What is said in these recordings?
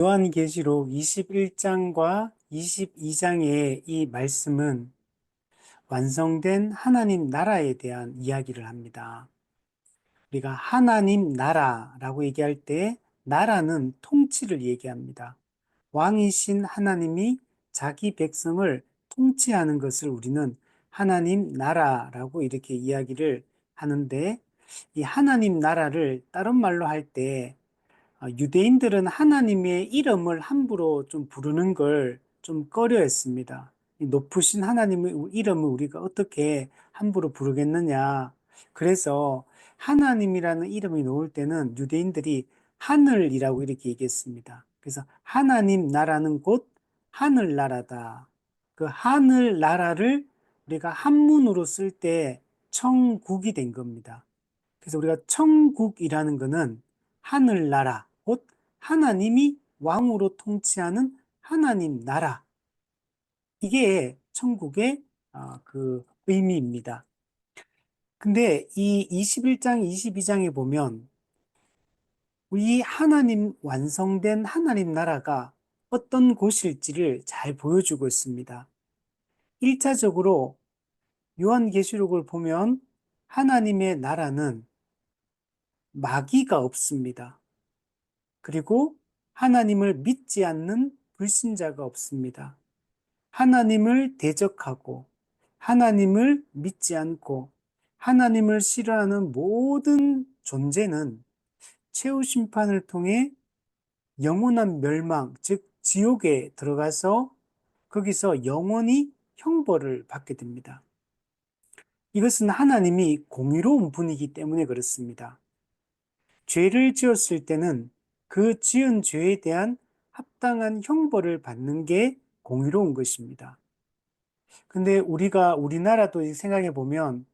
요한계시록 21장과 22장의 이 말씀은 완성된 하나님 나라에 대한 이야기를 합니다. 우리가 하나님 나라라고 얘기할 때 나라는 통치를 얘기합니다. 왕이신 하나님이 자기 백성을 통치하는 것을 우리는 하나님 나라라고 이렇게 이야기를 하는데, 이 하나님 나라를 다른 말로 할때 유대인들은 하나님의 이름을 함부로 좀 부르는 걸 좀 꺼려했습니다. 이 높으신 하나님의 이름을 우리가 어떻게 함부로 부르겠느냐. 그래서 하나님이라는 이름이 나올 때는 유대인들이 하늘이라고 이렇게 얘기했습니다. 그래서 하나님 나라는 곧 하늘나라다. 그 하늘나라를 우리가 한문으로 쓸 때 천국이 된 겁니다. 그래서 우리가 천국이라는 것은 하늘나라, 곧 하나님이 왕으로 통치하는 하나님 나라. 이게 천국의 그 의미입니다. 근데 이 21장, 22장에 보면 우리 하나님 완성된 하나님 나라가 어떤 곳일지를 잘 보여주고 있습니다. 1차적으로 요한계시록을 보면 하나님의 나라는 마귀가 없습니다. 그리고 하나님을 믿지 않는 불신자가 없습니다. 하나님을 대적하고 하나님을 믿지 않고 하나님을 싫어하는 모든 존재는 최후 심판을 통해 영원한 멸망, 즉 지옥에 들어가서 거기서 영원히 형벌을 받게 됩니다. 이것은 하나님이 공의로운 분이기 때문에 그렇습니다. 죄를 지었을 때는 그 지은 죄에 대한 합당한 형벌을 받는 게 공의로운 것입니다. 근데 우리나라도 생각해 보면,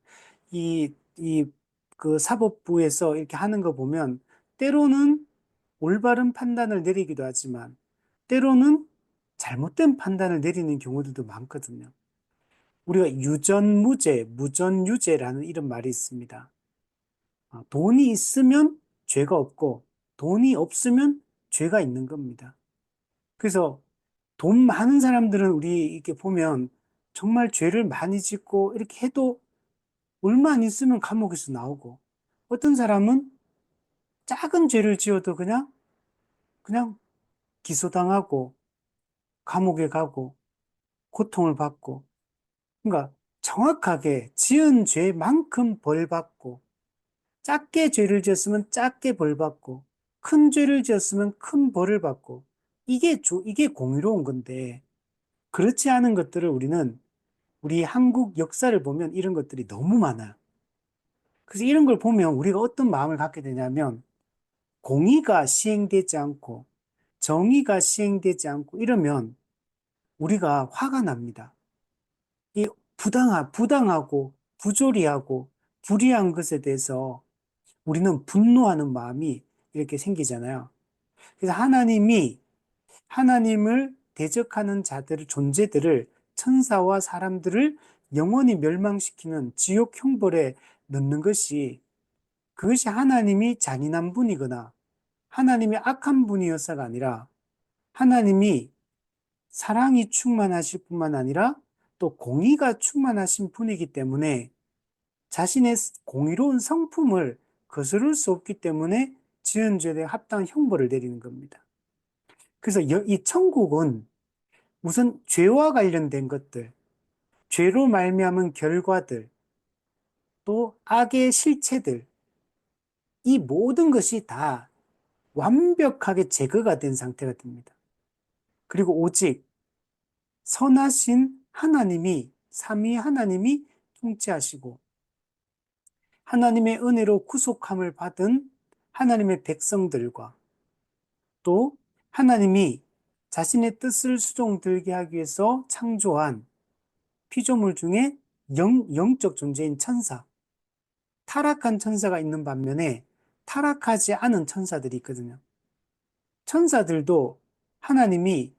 그 사법부에서 이렇게 하는 거 보면, 때로는 올바른 판단을 내리기도 하지만, 때로는 잘못된 판단을 내리는 경우들도 많거든요. 우리가 유전무죄, 무전유죄라는 이런 말이 있습니다. 돈이 있으면 죄가 없고 돈이 없으면 죄가 있는 겁니다. 그래서 돈 많은 사람들은 우리 이렇게 보면 정말 죄를 많이 짓고 이렇게 해도 얼마 안 있으면 감옥에서 나오고, 어떤 사람은 작은 죄를 지어도 그냥 기소당하고 감옥에 가고 고통을 받고, 그러니까 정확하게 지은 죄만큼 벌 받고, 작게 죄를 지었으면 작게 벌 받고, 큰 죄를 지었으면 큰 벌을 받고, 이게 공의로운 건데, 그렇지 않은 것들을 우리 한국 역사를 보면 이런 것들이 너무 많아요. 그래서 이런 걸 보면 우리가 어떤 마음을 갖게 되냐면, 공의가 시행되지 않고, 정의가 시행되지 않고 이러면 우리가 화가 납니다. 이 부당하고, 부조리하고, 불의한 것에 대해서 우리는 분노하는 마음이 이렇게 생기잖아요. 그래서 하나님을 대적하는 존재들을, 천사와 사람들을 영원히 멸망시키는 지옥 형벌에 넣는 그것이 하나님이 잔인한 분이거나 하나님이 악한 분이어서가 아니라, 하나님이 사랑이 충만하실 뿐만 아니라 또 공의가 충만하신 분이기 때문에 자신의 공의로운 성품을 거스를 수 없기 때문에 지은 죄에 합당한 형벌을 내리는 겁니다. 그래서 이 천국은 우선 죄와 관련된 것들, 죄로 말미암은 결과들, 또 악의 실체들, 이 모든 것이 다 완벽하게 제거가 된 상태가 됩니다. 그리고 오직 선하신 하나님이, 삼위 하나님이 통치하시고 하나님의 은혜로 구속함을 받은 하나님의 백성들과, 또 하나님이 자신의 뜻을 수종들게 하기 위해서 창조한 피조물 중에 영적 존재인 천사, 타락한 천사가 있는 반면에 타락하지 않은 천사들이 있거든요. 천사들도 하나님이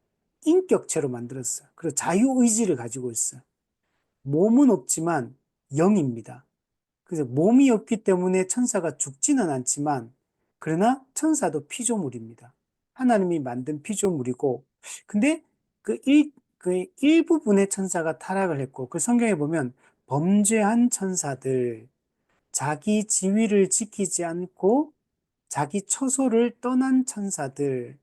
인격체로 만들었어요. 그리고 자유의지를 가지고 있어요. 몸은 없지만 영입니다. 그래서 몸이 없기 때문에 천사가 죽지는 않지만, 그러나 천사도 피조물입니다. 하나님이 만든 피조물이고, 근데 그 일부분의 천사가 타락을 했고, 그 성경에 보면 범죄한 천사들, 자기 지위를 지키지 않고 자기 처소를 떠난 천사들,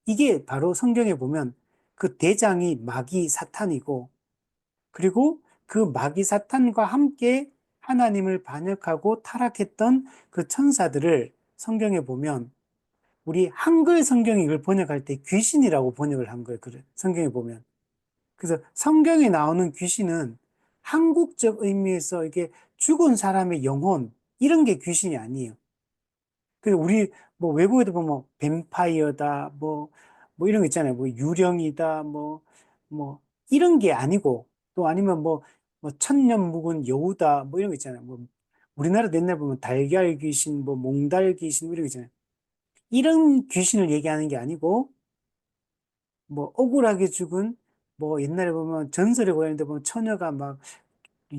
이게 바로 성경에 보면 그 대장이 마귀 사탄이고, 그리고 그 마귀 사탄과 함께 하나님을 반역하고 타락했던 그 천사들을 성경에 보면 우리 한글 성경이 이걸 번역할 때 귀신이라고 번역을 한 거예요. 그래. 성경에 보면. 그래서 성경에 나오는 귀신은 한국적 의미에서 이게 죽은 사람의 영혼, 이런 게 귀신이 아니에요. 그래서 우리 뭐 외국에도 보면 뭐 뱀파이어다, 뭐 이런 거 있잖아요. 뭐 유령이다, 뭐 이런 게 아니고, 또 아니면 뭐 천년 묵은 여우다, 뭐 이런 거 있잖아요. 뭐 우리나라 옛날 보면 달걀 귀신, 뭐 몽달 귀신, 뭐 이런 거 있잖아요. 이런 귀신을 얘기하는 게 아니고, 뭐 억울하게 죽은, 뭐 옛날에 보면 전설에 고였는데 보면 처녀가 막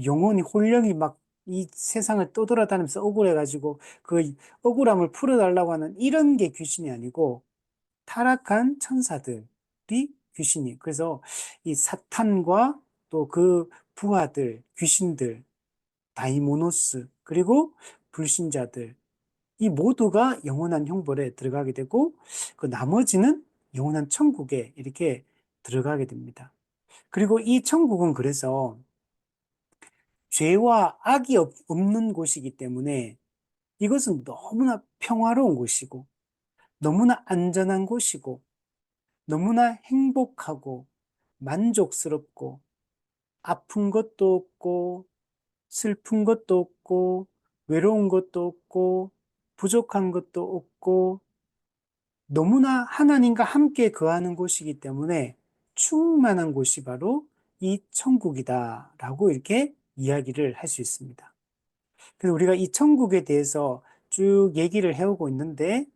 영혼이 혼령이 막 이 세상을 떠돌아다니면서 억울해가지고 그 억울함을 풀어달라고 하는 이런 게 귀신이 아니고 타락한 천사들이 귀신이. 그래서 이 사탄과 또 그 부하들, 귀신들, 다이모노스, 그리고 불신자들, 이 모두가 영원한 형벌에 들어가게 되고 그 나머지는 영원한 천국에 이렇게 들어가게 됩니다. 그리고 이 천국은 그래서 죄와 악이 없는 곳이기 때문에 이것은 너무나 평화로운 곳이고, 너무나 안전한 곳이고, 너무나 행복하고, 만족스럽고, 아픈 것도 없고, 슬픈 것도 없고, 외로운 것도 없고, 부족한 것도 없고, 너무나 하나님과 함께 거하는 곳이기 때문에 충만한 곳이 바로 이 천국이다라고 이렇게 이야기를 할 수 있습니다. 그래서 우리가 이 천국에 대해서 쭉 얘기를 해오고 있는데,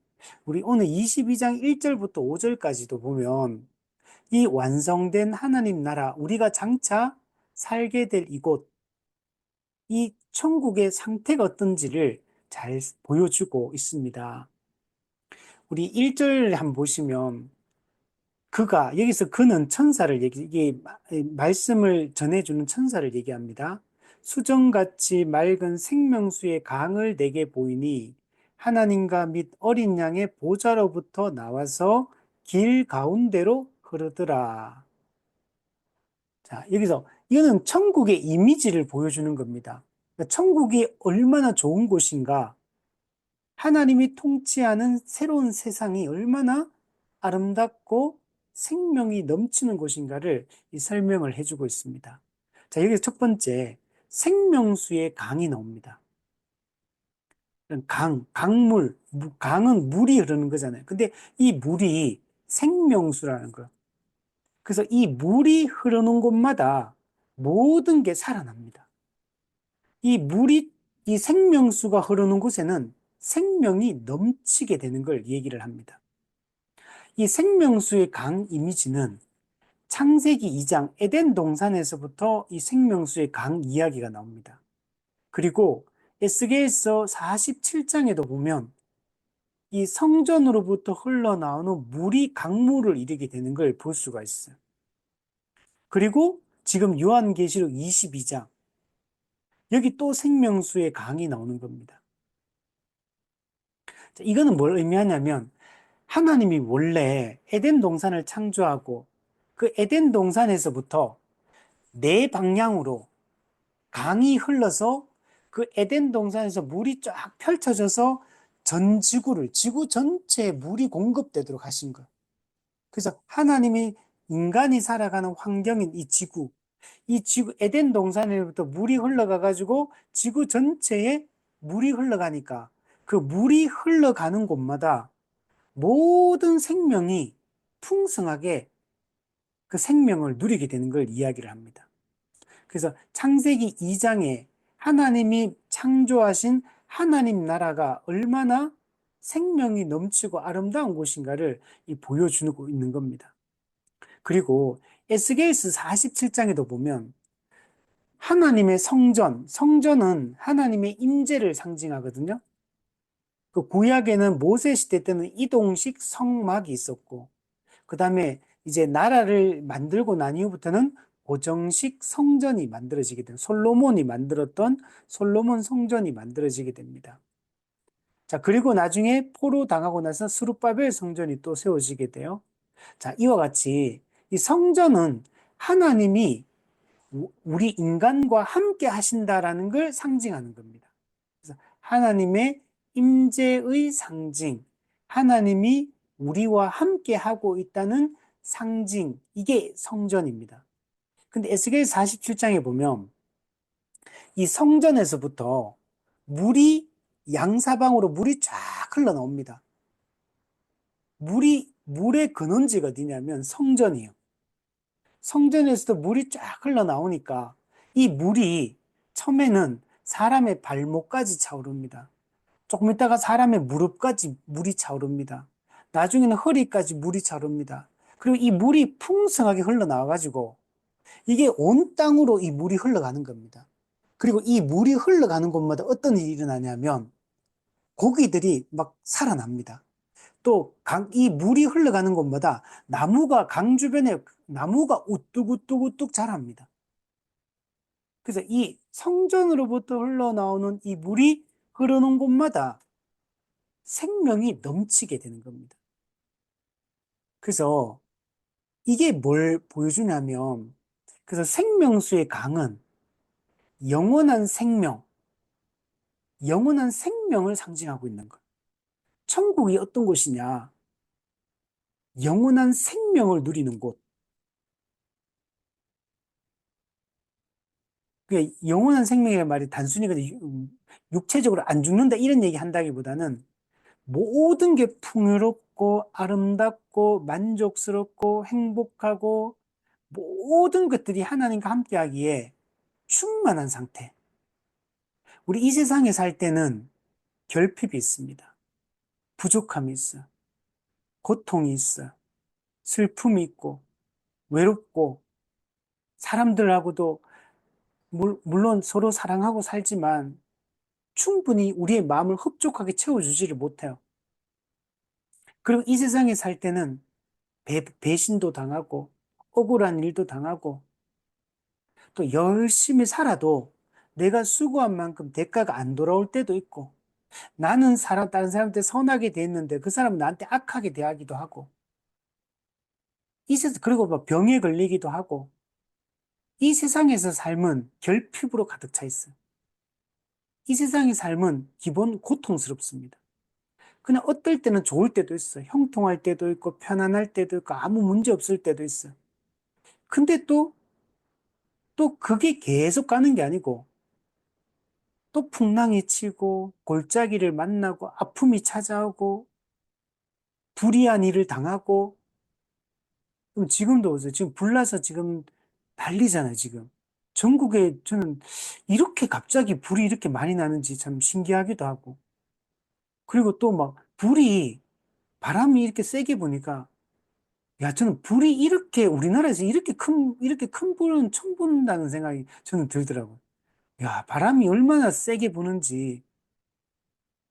우리 오늘 22장 1절부터 5절까지도 보면 이 완성된 하나님 나라, 우리가 장차 살게 될 이곳, 이 천국의 상태가 어떤지를 잘 보여주고 있습니다. 우리 1절 한번 보시면 여기서 그는 천사를 이게 말씀을 전해주는 천사를 얘기합니다. 수정같이 맑은 생명수의 강을 내게 보이니 하나님과 및 어린 양의 보좌로부터 나와서 길 가운데로 흐르더라. 자, 여기서 이거는 천국의 이미지를 보여주는 겁니다. 그러니까 천국이 얼마나 좋은 곳인가, 하나님이 통치하는 새로운 세상이 얼마나 아름답고 생명이 넘치는 곳인가를 이 설명을 해주고 있습니다. 자, 여기서 첫 번째, 생명수의 강이 나옵니다. 강물, 강은 물이 흐르는 거잖아요. 근데 이 물이 생명수라는 거예요. 그래서 이 물이 흐르는 곳마다 모든 게 살아납니다. 이 생명수가 흐르는 곳에는 생명이 넘치게 되는 걸 얘기를 합니다. 이 생명수의 강 이미지는 창세기 2장 에덴 동산에서부터 이 생명수의 강 이야기가 나옵니다. 그리고 에스겔서 47장에도 보면 이 성전으로부터 흘러나오는 물이 강물을 이루게 되는 걸 볼 수가 있어요. 그리고 지금 요한계시록 22장, 여기 또 생명수의 강이 나오는 겁니다. 이거는 뭘 의미하냐면 하나님이 원래 에덴 동산을 창조하고 그 에덴 동산에서부터 네 방향으로 강이 흘러서 그 에덴 동산에서 물이 쫙 펼쳐져서 전 지구를, 지구 전체에 물이 공급되도록 하신 거예요. 그래서 하나님이 인간이 살아가는 환경인 이 지구, 에덴 동산에부터 물이 흘러가가지고 지구 전체에 물이 흘러가니까 그 물이 흘러가는 곳마다 모든 생명이 풍성하게 그 생명을 누리게 되는 걸 이야기를 합니다. 그래서 창세기 2장에 하나님이 창조하신 하나님 나라가 얼마나 생명이 넘치고 아름다운 곳인가를 보여주고 있는 겁니다. 그리고 에스겔서 47장에도 보면 하나님의 성전은 하나님의 임재를 상징하거든요. 그 구약에는 모세 시대 때는 이동식 성막이 있었고, 그 다음에 이제 나라를 만들고 난 이후부터는 고정식 성전이 만들어지게 됩니다. 솔로몬이 만들었던 솔로몬 성전이 만들어지게 됩니다. 자, 그리고 나중에 포로 당하고 나서 스룹바벨 성전이 또 세워지게 돼요. 자, 이와 같이 이 성전은 하나님이 우리 인간과 함께 하신다라는 걸 상징하는 겁니다. 그래서 하나님의 임재의 상징, 하나님이 우리와 함께 하고 있다는 상징, 이게 성전입니다. 근데 에스겔 47장에 보면 이 성전에서부터 물이 양사방으로 물이 쫙 흘러나옵니다. 물의 근원지가 어디냐면 성전이에요. 성전에서도 물이 쫙 흘러나오니까 이 물이 처음에는 사람의 발목까지 차오릅니다. 조금 있다가 사람의 무릎까지 물이 차오릅니다. 나중에는 허리까지 물이 차오릅니다. 그리고 이 물이 풍성하게 흘러나와가지고 이게 온 땅으로 이 물이 흘러가는 겁니다. 그리고 이 물이 흘러가는 곳마다 어떤 일이 일어나냐면 고기들이 막 살아납니다. 또 이 물이 흘러가는 곳마다 나무가 강 주변에 나무가 우뚝우뚝우뚝 자랍니다. 그래서 이 성전으로부터 흘러나오는 이 물이 흐르는 곳마다 생명이 넘치게 되는 겁니다. 그래서 이게 뭘 보여주냐면, 그래서 생명수의 강은 영원한 생명, 영원한 생명을 상징하고 있는 거예요. 천국이 어떤 곳이냐? 영원한 생명을 누리는 곳. 그러니까 영원한 생명이라는 말이 단순히 육체적으로 안 죽는다 이런 얘기 한다기보다는 모든 게 풍요롭고 아름답고 만족스럽고 행복하고 모든 것들이 하나님과 함께하기에 충만한 상태. 우리 이 세상에 살 때는 결핍이 있습니다. 부족함이 있어. 고통이 있어. 슬픔이 있고 외롭고 사람들하고도 물론 서로 사랑하고 살지만 충분히 우리의 마음을 흡족하게 채워주지를 못해요. 그리고 이 세상에 살 때는 배신도 당하고 억울한 일도 당하고 또 열심히 살아도 내가 수고한 만큼 대가가 안 돌아올 때도 있고 나는 다른 사람한테 선하게 대했는데 그 사람은 나한테 악하게 대하기도 하고 이 세상 그리고 막 병에 걸리기도 하고 이 세상에서 삶은 결핍으로 가득 차 있어요. 이 세상의 삶은 기본 고통스럽습니다. 그냥 어떨 때는 좋을 때도 있어요. 형통할 때도 있고 편안할 때도 있고 아무 문제 없을 때도 있어요. 근데 또 그게 계속 가는 게 아니고 또 풍랑이 치고 골짜기를 만나고 아픔이 찾아오고 불의한 일을 당하고 그럼 지금도 보세요. 지금 불나서 지금 난리잖아요, 지금. 전국에 저는 이렇게 갑자기 불이 이렇게 많이 나는지 참 신기하기도 하고. 그리고 또 막 불이 바람이 이렇게 세게 부니까 야, 저는 불이 이렇게 우리나라에서 이렇게 큰 불은 처음 본다는 생각이 저는 들더라고요. 야, 바람이 얼마나 세게 부는지.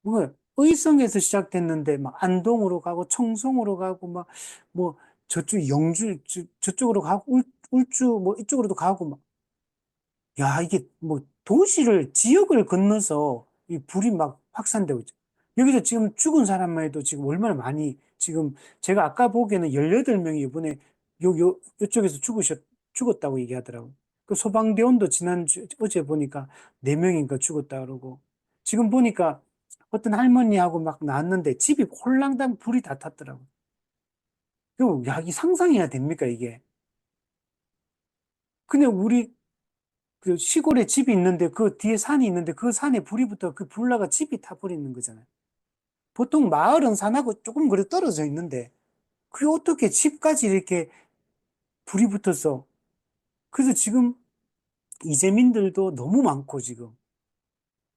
뭐, 의성에서 시작됐는데, 막, 안동으로 가고, 청송으로 가고, 막, 뭐, 저쪽 영주, 저쪽으로 가고, 울주, 뭐, 이쪽으로도 가고, 막, 야, 이게 뭐, 지역을 건너서 이 불이 막 확산되고 있죠. 여기서 지금 죽은 사람만 해도 지금 얼마나 많이, 지금 제가 아까 보기에는 18명이 이번에 요쪽에서 죽었다고 얘기하더라고요. 그 소방대원도 어제 보니까 4명인가 죽었다 그러고, 지금 보니까 어떤 할머니하고 막 나왔는데 집이 홀랑당 불이 다 탔더라고요. 그리고 야, 이 상상해야 됩니까, 이게? 근데 우리 그 시골에 집이 있는데 그 뒤에 산이 있는데 그 산에 불이 붙어 그 불나가 집이 타버리는 거잖아요. 보통 마을은 산하고 조금 그래 떨어져 있는데 그게 어떻게 집까지 이렇게 불이 붙어서 그래서 지금 이재민들도 너무 많고 지금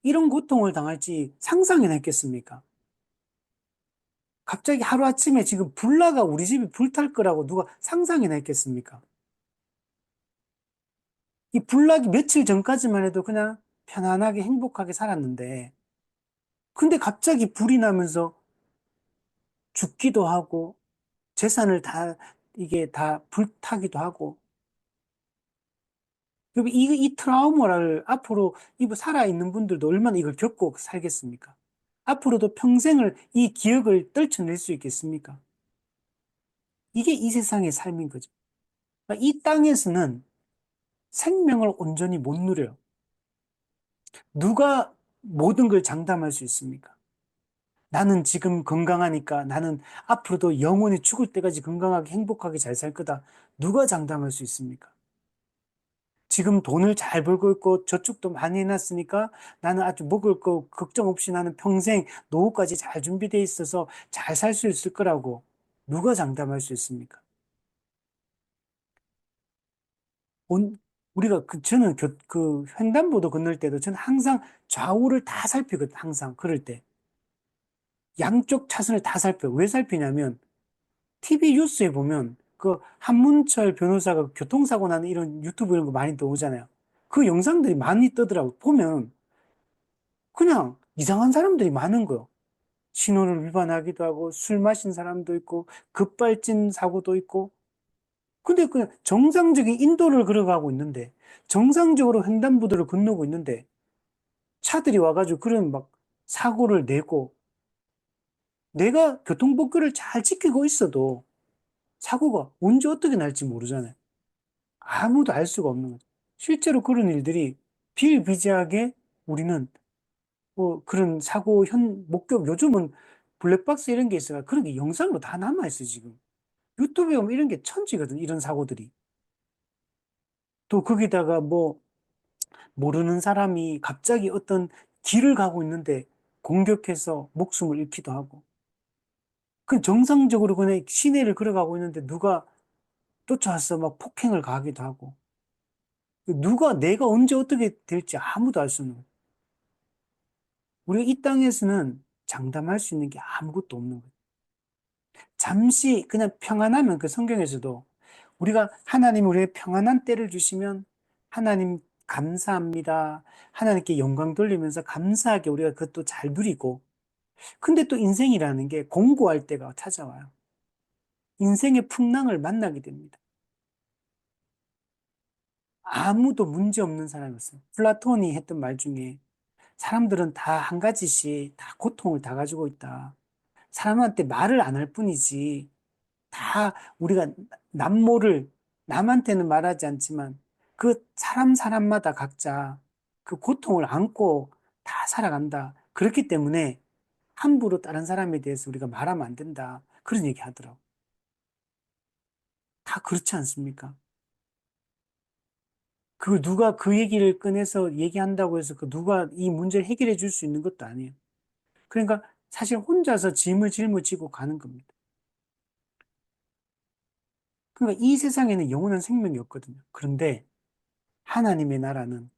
이런 고통을 당할지 상상이나 했겠습니까? 갑자기 하루아침에 지금 불나가 우리 집이 불탈 거라고 누가 상상이나 했겠습니까? 이 불나기 며칠 전까지만 해도 그냥 편안하게 행복하게 살았는데 근데 갑자기 불이 나면서 죽기도 하고, 재산을 다, 이게 다 불타기도 하고, 그럼 이 트라우마를 앞으로 살아있는 분들도 얼마나 이걸 겪고 살겠습니까? 앞으로도 평생을 이 기억을 떨쳐낼 수 있겠습니까? 이게 이 세상의 삶인 거죠. 그러니까 이 땅에서는 생명을 온전히 못 누려요. 누가 모든 걸 장담할 수 있습니까? 나는 지금 건강하니까 나는 앞으로도 영원히 죽을 때까지 건강하게 행복하게 잘 살 거다. 누가 장담할 수 있습니까? 지금 돈을 잘 벌고 있고 저축도 많이 해놨으니까 나는 아주 먹을 거 걱정 없이 나는 평생 노후까지 잘 준비돼 있어서 잘 살 수 있을 거라고 누가 장담할 수 있습니까? 온- 우리가 저는 그 횡단보도 건널 때도 저는 항상 좌우를 다 살피거든. 항상 그럴 때 양쪽 차선을 다 살펴. 왜 살피냐면 TV 뉴스에 보면 그 한문철 변호사가 교통사고 나는 이런 유튜브 이런 거 많이 나오잖아요. 그 영상들이 많이 뜨더라고. 보면 그냥 이상한 사람들이 많은 거요. 신호를 위반하기도 하고 술 마신 사람도 있고 급발진 사고도 있고. 근데 그냥 정상적인 인도를 걸어가고 있는데 정상적으로 횡단보도를 건너고 있는데 차들이 와가지고 그런 막 사고를 내고 내가 교통법규를 잘 지키고 있어도 사고가 언제 어떻게 날지 모르잖아요. 아무도 알 수가 없는 거죠. 실제로 그런 일들이 비일비재하게 우리는 뭐 그런 사고 목격, 요즘은 블랙박스 이런 게 있어요. 그런 게 영상으로 다 남아있어요, 지금. 유튜브에 보면 이런 게 천지거든, 이런 사고들이. 또 거기다가 뭐 모르는 사람이 갑자기 어떤 길을 가고 있는데 공격해서 목숨을 잃기도 하고. 그 정상적으로 그냥 시내를 걸어가고 있는데 누가 쫓아와서 막 폭행을 가하기도 하고. 내가 언제 어떻게 될지 아무도 알 수 없는 거예요. 우리가 이 땅에서는 장담할 수 있는 게 아무것도 없는 거예요. 잠시 그냥 평안하면 그 성경에서도 우리가 하나님 우리의 평안한 때를 주시면 하나님 감사합니다. 하나님께 영광 돌리면서 감사하게 우리가 그것도 잘 누리고 근데 또 인생이라는 게 공고할 때가 찾아와요. 인생의 풍랑을 만나게 됩니다. 아무도 문제 없는 사람이었어요. 플라톤이 했던 말 중에 사람들은 다 한 가지씩 다 고통을 다 가지고 있다. 사람한테 말을 안 할 뿐이지 다 우리가 남모를 남한테는 말하지 않지만 그 사람마다 각자 그 고통을 안고 다 살아간다. 그렇기 때문에 함부로 다른 사람에 대해서 우리가 말하면 안 된다. 그런 얘기 하더라고. 다 그렇지 않습니까? 그 누가 그 얘기를 꺼내서 얘기한다고 해서 그 누가 이 문제를 해결해 줄 수 있는 것도 아니에요. 그러니까 사실 혼자서 짐을 짊어지고 가는 겁니다. 그러니까 이 세상에는 영원한 생명이 없거든요. 그런데 하나님의 나라는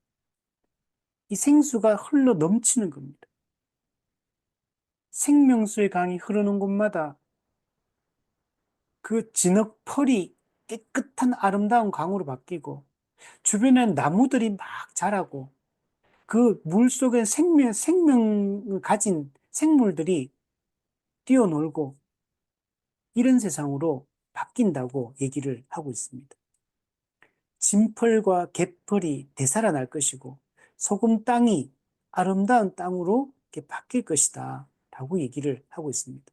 이 생수가 흘러 넘치는 겁니다. 생명수의 강이 흐르는 곳마다 그 진흙펄이 깨끗한 아름다운 강으로 바뀌고 주변엔 나무들이 막 자라고 그 물 속에 생명을 가진 생물들이 뛰어놀고 이런 세상으로 바뀐다고 얘기를 하고 있습니다. 진펄과 갯펄이 되살아날 것이고 소금 땅이 아름다운 땅으로 이렇게 바뀔 것이다 라고 얘기를 하고 있습니다.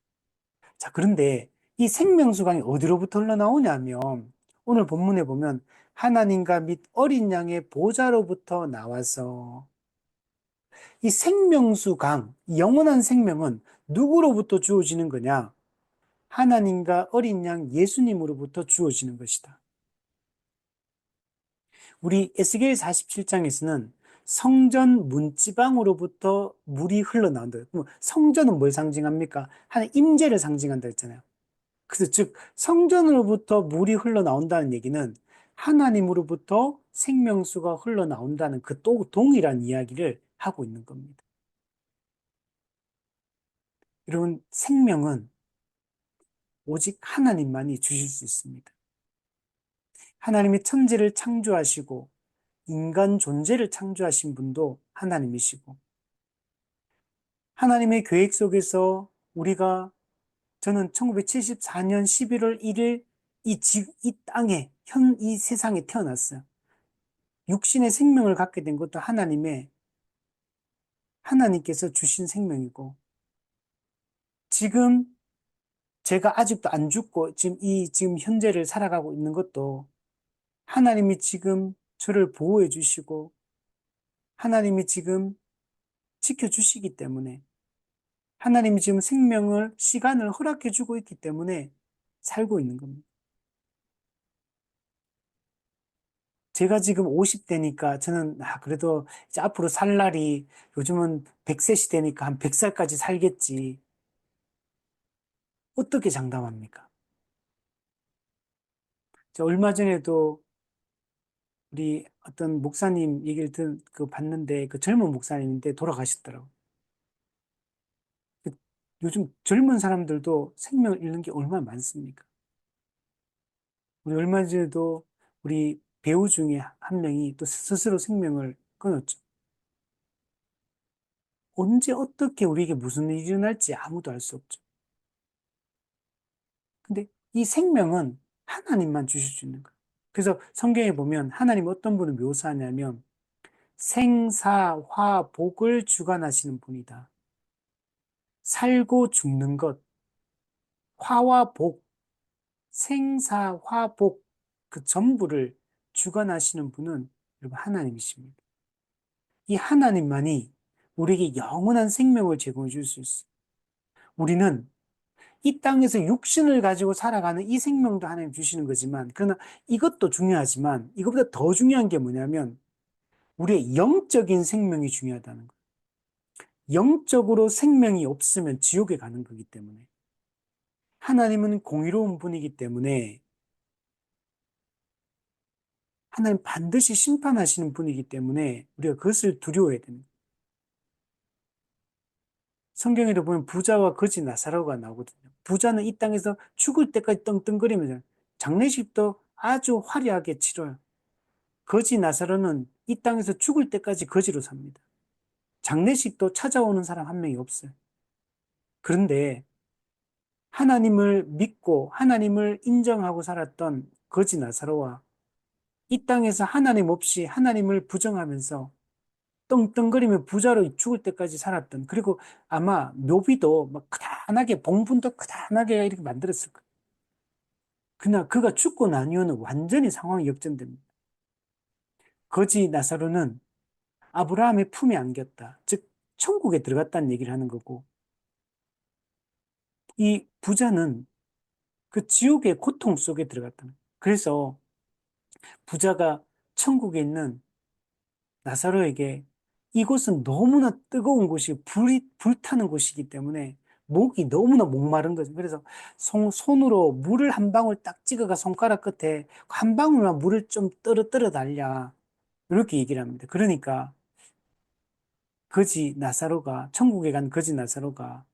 자, 그런데 이 생명수강이 어디로부터 흘러나오냐면 오늘 본문에 보면 하나님과 및 어린 양의 보좌로부터 나와서 이 생명수강, 영원한 생명은 누구로부터 주어지는 거냐? 하나님과 어린 양 예수님으로부터 주어지는 것이다. 우리 에스겔 47장에서는 성전 문지방으로부터 물이 흘러나온다. 성전은 뭘 상징합니까? 하나님 임재를 상징한다 했잖아요. 그래서 즉 성전으로부터 물이 흘러나온다는 얘기는 하나님으로부터 생명수가 흘러나온다는 그 또 동일한 이야기를 하고 있는 겁니다. 여러분, 생명은 오직 하나님만이 주실 수 있습니다. 하나님이 천지를 창조하시고 인간 존재를 창조하신 분도 하나님이시고 하나님의 계획 속에서 저는 1974년 11월 1일 이 땅에, 이 세상에 태어났어요. 육신의 생명을 갖게 된 것도 하나님께서 주신 생명이고, 지금 제가 아직도 안 죽고, 지금 현재를 살아가고 있는 것도 하나님이 지금 저를 보호해 주시고, 하나님이 지금 지켜주시기 때문에, 하나님이 지금 시간을 허락해 주고 있기 때문에 살고 있는 겁니다. 제가 지금 50대니까 저는, 그래도 이제 앞으로 살 날이 요즘은 100세 시대니까 한 100살까지 살겠지. 어떻게 장담합니까? 저 얼마 전에도 우리 어떤 목사님 얘기를 봤는데 그 젊은 목사님인데 돌아가셨더라고. 그 요즘 젊은 사람들도 생명을 잃는 게 얼마나 많습니까? 우리 얼마 전에도 우리 배우 중에 한 명이 또 스스로 생명을 끊었죠. 언제 어떻게 우리에게 무슨 일이 일어날지 아무도 알 수 없죠. 근데 이 생명은 하나님만 주실 수 있는 거예요. 그래서 성경에 보면 하나님 어떤 분을 묘사하냐면 생사화복을 주관하시는 분이다. 살고 죽는 것, 화와 복, 생사화복 그 전부를 주관하시는 분은 여러분 하나님이십니다. 이 하나님만이 우리에게 영원한 생명을 제공해 줄 수 있어요. 우리는 이 땅에서 육신을 가지고 살아가는 이 생명도 하나님 주시는 거지만, 그러나 이것도 중요하지만, 이것보다 더 중요한 게 뭐냐면, 우리의 영적인 생명이 중요하다는 거예요. 영적으로 생명이 없으면 지옥에 가는 거기 때문에. 하나님은 공의로운 분이기 때문에, 하나님 반드시 심판하시는 분이기 때문에, 우리가 그것을 두려워해야 됩니다. 성경에도 보면 부자와 거지 나사로가 나오거든요. 부자는 이 땅에서 죽을 때까지 떵떵거리면서 장례식도 아주 화려하게 치러요. 거지 나사로는 이 땅에서 죽을 때까지 거지로 삽니다. 장례식도 찾아오는 사람 한 명이 없어요. 그런데 하나님을 믿고 하나님을 인정하고 살았던 거지 나사로와 이 땅에서 하나님 없이 하나님을 부정하면서 떵떵거리며 부자로 죽을 때까지 살았던, 그리고 아마 묘비도 막 크다하게 봉분도 크다하게 이렇게 만들었을 거예요. 그러나 그가 죽고 난 이후는 완전히 상황이 역전됩니다. 거지 나사로는 아브라함의 품에 안겼다. 즉 천국에 들어갔다는 얘기를 하는 거고, 이 부자는 그 지옥의 고통 속에 들어갔다는 거예요. 그래서 부자가 천국에 있는 나사로에게 이곳은 너무나 뜨거운 곳이 불타는 곳이기 때문에 목이 너무나 목마른 거죠. 그래서 손으로 물을 한 방울 딱 찍어가 손가락 끝에 한 방울만 물을 좀 떨어 달랴. 이렇게 얘기를 합니다. 그러니까 천국에 간 거지 나사로가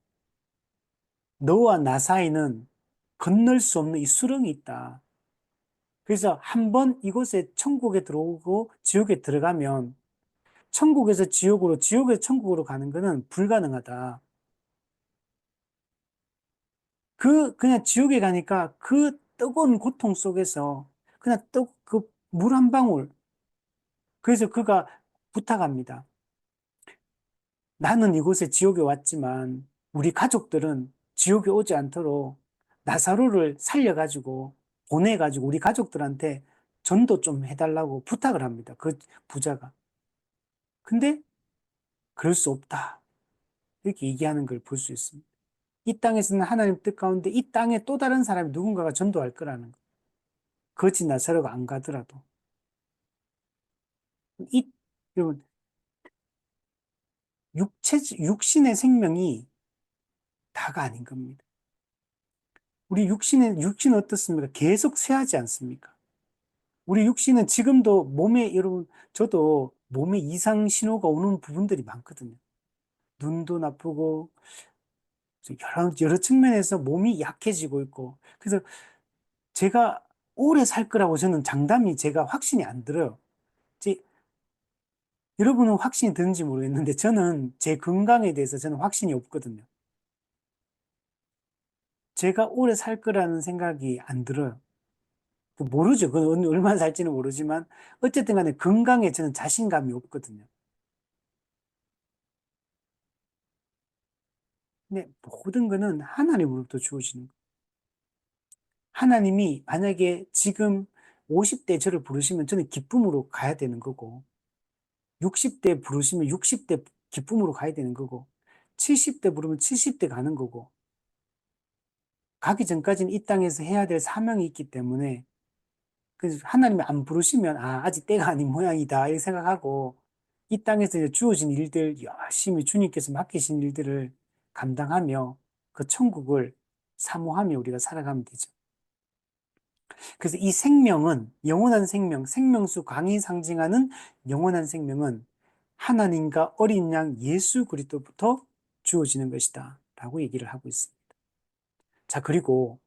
너와 나 사이는 건널 수 없는 이 수렁이 있다. 그래서 한 번 이곳에 천국에 들어오고 지옥에 들어가면 천국에서 지옥으로, 지옥에서 천국으로 가는 것은 불가능하다. 그냥 지옥에 가니까 그 뜨거운 고통 속에서 그냥 그 물 한 방울. 그래서 그가 부탁합니다. 나는 이곳에 지옥에 왔지만 우리 가족들은 지옥에 오지 않도록 나사로를 살려가지고 보내가지고 우리 가족들한테 전도 좀 해달라고 부탁을 합니다. 그 부자가. 근데 그럴 수 없다. 이렇게 얘기하는 걸 볼 수 있습니다. 이 땅에서는 하나님 뜻 가운데 이 땅에 또 다른 사람이 누군가가 전도할 거라는 거. 거지 나사로가 안 가더라도. 이, 여러분, 육신의 생명이 다가 아닌 겁니다. 우리 육신은 어떻습니까? 계속 쇠하지 않습니까? 우리 육신은 지금도 여러분, 저도 몸에 이상 신호가 오는 부분들이 많거든요. 눈도 나쁘고, 여러 측면에서 몸이 약해지고 있고. 그래서 제가 오래 살 거라고 저는 제가 확신이 안 들어요. 여러분은 확신이 드는지 모르겠는데 저는 제 건강에 대해서 저는 확신이 없거든요. 제가 오래 살 거라는 생각이 안 들어요. 모르죠. 그건 얼마나 살지는 모르지만 어쨌든 간에 건강에 저는 자신감이 없거든요. 근데 모든 거는 하나님으로부터 주어지는 거예요. 하나님이 만약에 지금 50대 저를 부르시면 저는 기쁨으로 가야 되는 거고 60대 부르시면 60대 기쁨으로 가야 되는 거고 70대 부르면 70대 가는 거고 가기 전까지는 이 땅에서 해야 될 사명이 있기 때문에 그래서 하나님이 안 부르시면 아직 때가 아닌 모양이다 이렇게 생각하고 이 땅에서 이제 주어진 일들 열심히 주님께서 맡기신 일들을 감당하며 그 천국을 사모하며 우리가 살아가면 되죠. 그래서 이 생명은 영원한 생명, 생명수 강이 상징하는 영원한 생명은 하나님과 어린 양 예수 그리스도부터 주어지는 것이다 라고 얘기를 하고 있습니다. 자, 그리고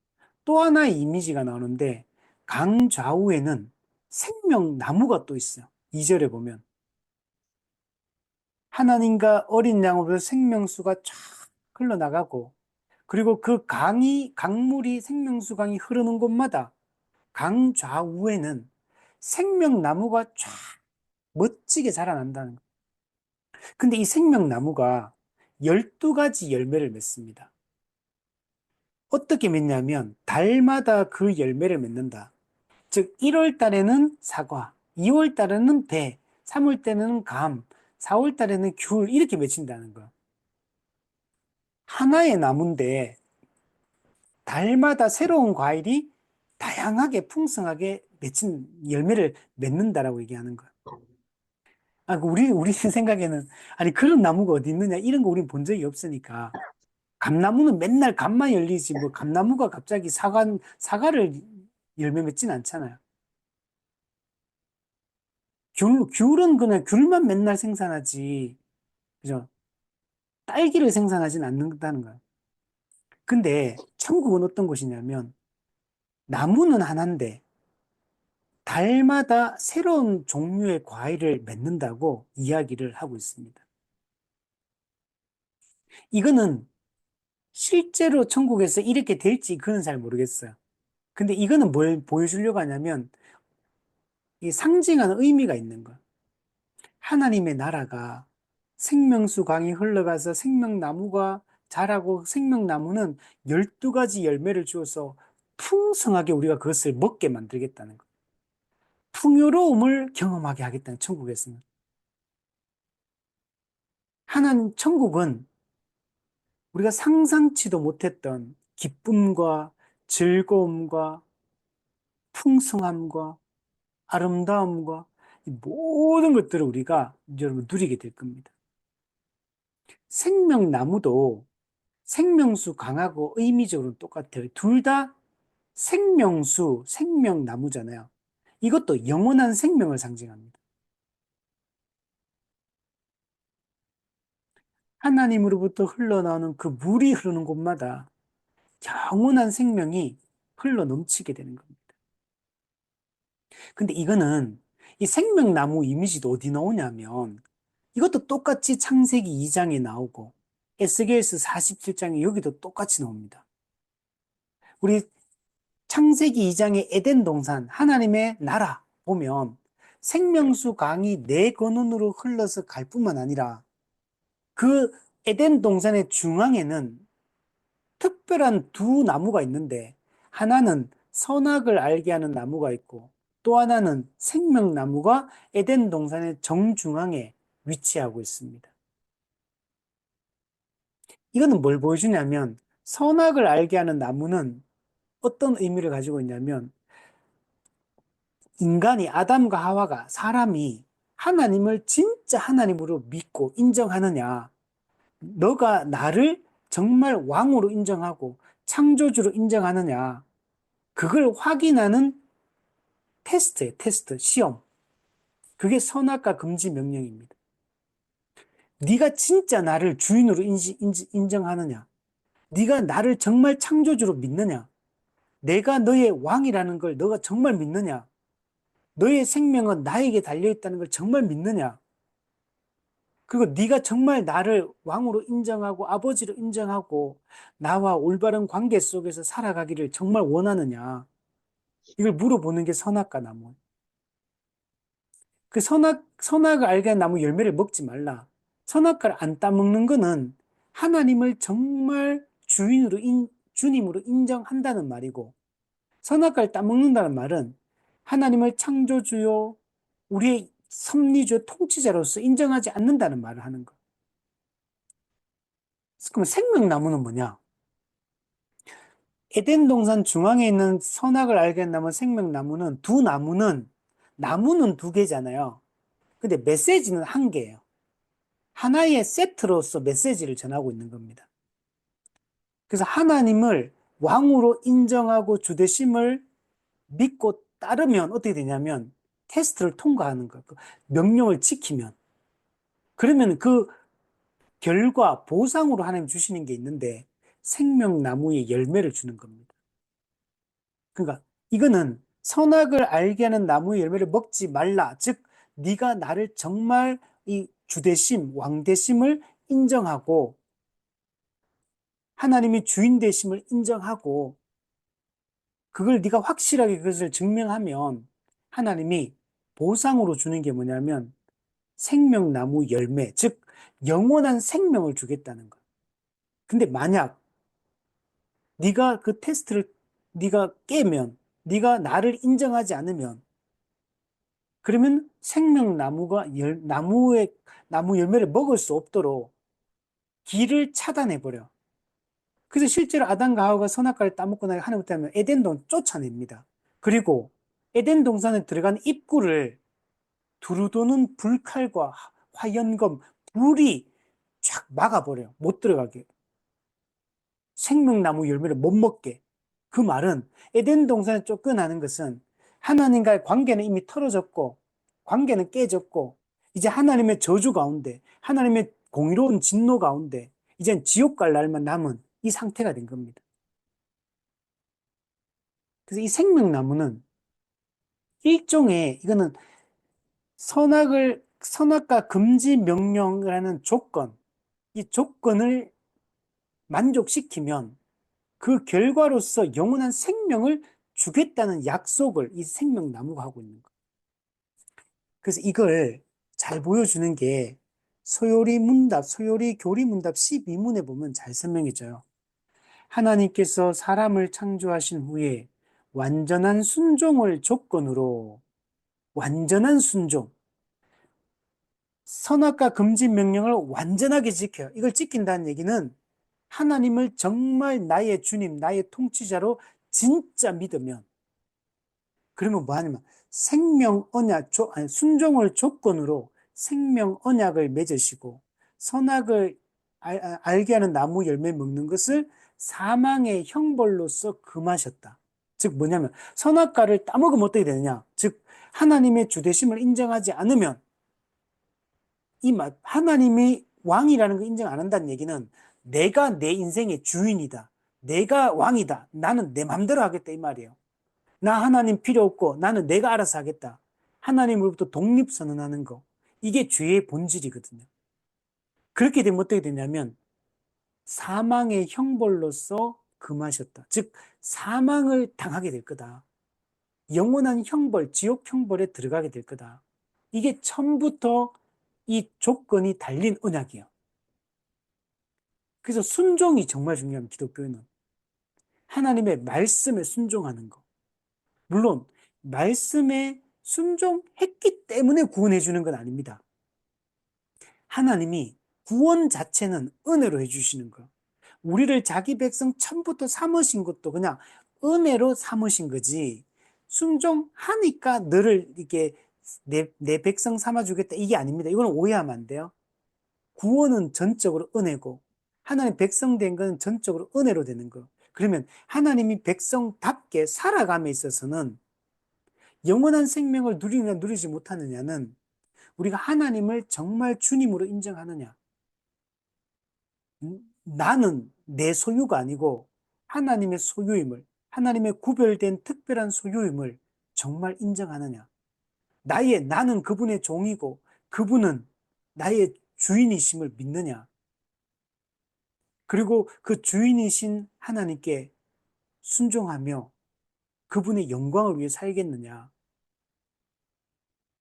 또 하나의 이미지가 나오는데 강 좌우에는 생명나무가 또 있어요. 2절에 보면 하나님과 어린 양으로 생명수가 쫙 흘러나가고 그리고 그 강물이 생명수 강이 흐르는 곳마다 강 좌우에는 생명나무가 쫙 멋지게 자라난다는 거예요. 근데 이 생명나무가 12가지 열매를 맺습니다. 어떻게 맺냐면 달마다 그 열매를 맺는다. 즉 1월 달에는 사과, 2월 달에는 배, 3월 달에는 감, 4월 달에는 귤 이렇게 맺힌다는 거예요. 하나의 나무인데 달마다 새로운 과일이 다양하게 풍성하게 맺힌 열매를 맺는다라고 얘기하는 거예요. 우리 생각에는 아니 그런 나무가 어디 있느냐 이런 거 우리는 본 적이 없으니까 감나무는 맨날 감만 열리지 뭐 감나무가 갑자기 사과를 열매 맺진 않잖아요. 귤은 그냥 귤만 맨날 생산하지, 그죠? 딸기를 생산하진 않는다는 거예요. 근데 천국은 어떤 곳이냐면 나무는 하나인데 달마다 새로운 종류의 과일을 맺는다고 이야기를 하고 있습니다. 이거는 실제로 천국에서 이렇게 될지 그건 잘 모르겠어요. 근데 이거는 뭘 보여주려고 하냐면 이 상징하는 의미가 있는 거예요. 하나님의 나라가 생명수 강이 흘러가서 생명나무가 자라고 생명나무는 12가지 열매를 주어서 풍성하게 우리가 그것을 먹게 만들겠다는 거예요. 풍요로움을 경험하게 하겠다는 천국에서는. 하나님 천국은 우리가 상상치도 못했던 기쁨과 즐거움과 풍성함과 아름다움과 이 모든 것들을 우리가 여러분 누리게 될 겁니다. 생명나무도 생명수 강하고 의미적으로 똑같아요. 둘 다 생명수, 생명나무잖아요. 이것도 영원한 생명을 상징합니다. 하나님으로부터 흘러나오는 그 물이 흐르는 곳마다 영원한 생명이 흘러 넘치게 되는 겁니다. 근데 이거는 이 생명나무 이미지도 어디 나오냐면 이것도 똑같이 창세기 2장에 나오고 에스겔서 47장에 여기도 똑같이 나옵니다. 우리 창세기 2장의 에덴 동산, 하나님의 나라 보면 생명수 강이 네 근원으로 흘러서 갈 뿐만 아니라 그 에덴 동산의 중앙에는 특별한 두 나무가 있는데 하나는 선악을 알게 하는 나무가 있고 또 하나는 생명나무가 에덴 동산의 정중앙에 위치하고 있습니다. 이거는 뭘 보여주냐면 선악을 알게 하는 나무는 어떤 의미를 가지고 있냐면 인간이 아담과 하와가 사람이 하나님을 진짜 하나님으로 믿고 인정하느냐, 너가 나를 정말 왕으로 인정하고 창조주로 인정하느냐, 그걸 확인하는 테스트예요. 테스트, 시험. 그게 선악과 금지 명령입니다. 네가 진짜 나를 주인으로 인정하느냐, 네가 나를 정말 창조주로 믿느냐, 내가 너의 왕이라는 걸 너가 정말 믿느냐, 너의 생명은 나에게 달려있다는 걸 정말 믿느냐, 그리고 네가 정말 나를 왕으로 인정하고 아버지로 인정하고 나와 올바른 관계 속에서 살아가기를 정말 원하느냐? 이걸 물어보는 게 선악과 나무. 그 선악을 알게 한 나무 열매를 먹지 말라. 선악과를 안 따먹는 거는 하나님을 정말 주님으로 인정한다는 말이고, 선악과를 따먹는다는 말은 하나님을 창조주요, 우리의 섭리주요 통치자로서 인정하지 않는다는 말을 하는 거. 그럼 생명나무는 뭐냐? 에덴 동산 중앙에 있는 선악을 알게 한 나무 생명나무는 나무는 두 개잖아요. 근데 메시지는 한 개예요. 하나의 세트로서 메시지를 전하고 있는 겁니다. 그래서 하나님을 왕으로 인정하고 주되심을 믿고 따르면 어떻게 되냐면 테스트를 통과하는 거예요. 그 명령을 지키면. 그러면 그 결과 보상으로 하나님 주시는 게 있는데 생명나무의 열매를 주는 겁니다. 그러니까 이거는 선악을 알게 하는 나무의 열매를 먹지 말라. 즉 네가 나를 정말 이 주되심, 왕되심을 인정하고 하나님이 주인 되심을 인정하고 그걸 네가 확실하게 그것을 증명하면 하나님이 보상으로 주는 게 뭐냐면 생명나무 열매, 즉 영원한 생명을 주겠다는 거야. 근데 만약 네가 그 테스트를 네가 깨면 네가 나를 인정하지 않으면 그러면 생명나무가 나무 열매를 먹을 수 없도록 길을 차단해 버려. 그래서 실제로 아담과 하와가 선악과를 따먹고 나서 하나님 때문에 에덴 동산 쫓아냅니다. 그리고 에덴 동산에 들어간 입구를 두루 도는 불칼과 화연검, 불이 쫙 막아버려요. 못 들어가게. 생명나무 열매를 못 먹게. 그 말은 에덴 동산에 쫓겨나는 것은 하나님과의 관계는 이미 틀어졌고, 관계는 깨졌고, 이제 하나님의 저주 가운데, 하나님의 공의로운 진노 가운데, 이젠 지옥 갈 날만 남은 이 상태가 된 겁니다. 그래서 이 생명나무는 일종의, 이거는 선악과 금지 명령을 하는 조건, 이 조건을 만족시키면 그 결과로서 영원한 생명을 주겠다는 약속을 이 생명나무가 하고 있는 거예요. 그래서 이걸 잘 보여주는 게 소요리 교리 문답 12문에 보면 잘 설명해져요. 하나님께서 사람을 창조하신 후에 완전한 순종을 조건으로 완전한 순종, 선악과 금지 명령을 완전하게 지켜요. 이걸 지킨다는 얘기는 하나님을 정말 나의 주님, 나의 통치자로 진짜 믿으면 그러면 뭐 하냐면 순종을 조건으로 생명 언약을 맺으시고 선악을 알게 하는 나무 열매 먹는 것을 사망의 형벌로서 금하셨다. 즉 뭐냐면 선악과를 따먹으면 어떻게 되느냐? 즉 하나님의 주되심을 인정하지 않으면 하나님이 왕이라는 걸 인정 안 한다는 얘기는 내가 내 인생의 주인이다. 내가 왕이다. 나는 내 맘대로 하겠다 이 말이에요. 나 하나님 필요 없고 나는 내가 알아서 하겠다. 하나님으로부터 독립선언하는 거. 이게 죄의 본질이거든요. 그렇게 되면 어떻게 되냐면 사망의 형벌로서 금하셨다. 즉 사망을 당하게 될 거다. 영원한 형벌, 지옥 형벌에 들어가게 될 거다. 이게 처음부터 이 조건이 달린 언약이에요. 그래서 순종이 정말 중요합니다. 기독교에는. 하나님의 말씀에 순종하는 거. 물론 말씀에 순종했기 때문에 구원해 주는 건 아닙니다. 하나님이 구원 자체는 은혜로 해주시는 거예요. 우리를 자기 백성 처음부터 삼으신 것도 그냥 은혜로 삼으신 거지. 순종하니까 너를 이렇게 내 백성 삼아주겠다 이게 아닙니다. 이거는 오해하면 안 돼요. 구원은 전적으로 은혜고 하나님 백성 된 건 전적으로 은혜로 되는 거. 그러면 하나님이 백성답게 살아감에 있어서는 영원한 생명을 누리느냐 누리지 못하느냐는 우리가 하나님을 정말 주님으로 인정하느냐. 나는 내 소유가 아니고 하나님의 소유임을, 하나님의 구별된 특별한 소유임을 정말 인정하느냐. 나는 그분의 종이고 그분은 나의 주인이심을 믿느냐? 그리고 그 주인이신 하나님께 순종하며 그분의 영광을 위해 살겠느냐?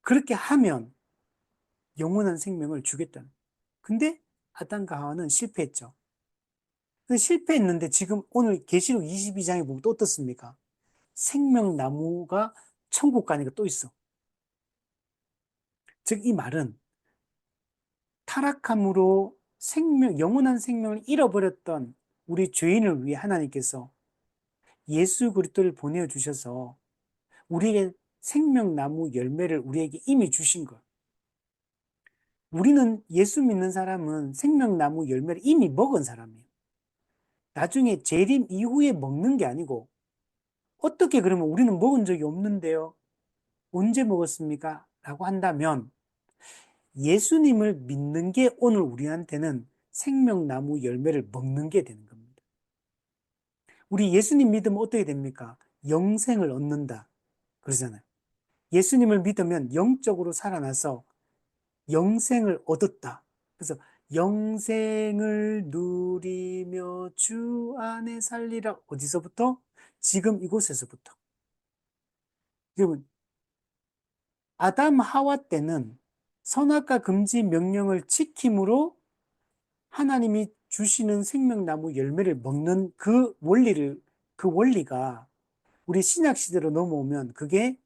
그렇게 하면 영원한 생명을 주겠다는. 근데 아담과 하와는 실패했죠. 근데 실패했는데 지금 오늘 계시록 22장에 보면 또 어떻습니까? 생명나무가 천국 가니까 또 있어. 즉, 이 말은 타락함으로 영원한 생명을 잃어버렸던 우리 죄인을 위해 하나님께서 예수 그리스도를 보내주셔서 우리에게 생명나무 열매를 우리에게 이미 주신 것. 우리는 예수 믿는 사람은 생명나무 열매를 이미 먹은 사람이에요. 나중에 재림 이후에 먹는 게 아니고 어떻게 그러면 우리는 먹은 적이 없는데요? 언제 먹었습니까? 라고 한다면 예수님을 믿는 게 오늘 우리한테는 생명나무 열매를 먹는 게 되는 겁니다. 우리 예수님 믿으면 어떻게 됩니까? 영생을 얻는다. 그러잖아요. 예수님을 믿으면 영적으로 살아나서 영생을 얻었다. 그래서 영생을 누리며 주 안에 살리라. 어디서부터? 지금 이곳에서부터. 여러분, 아담 하와 때는 선악과 금지 명령을 지킴으로 하나님이 주시는 생명나무 열매를 먹는 그 원리가 우리 신약 시대로 넘어오면 그게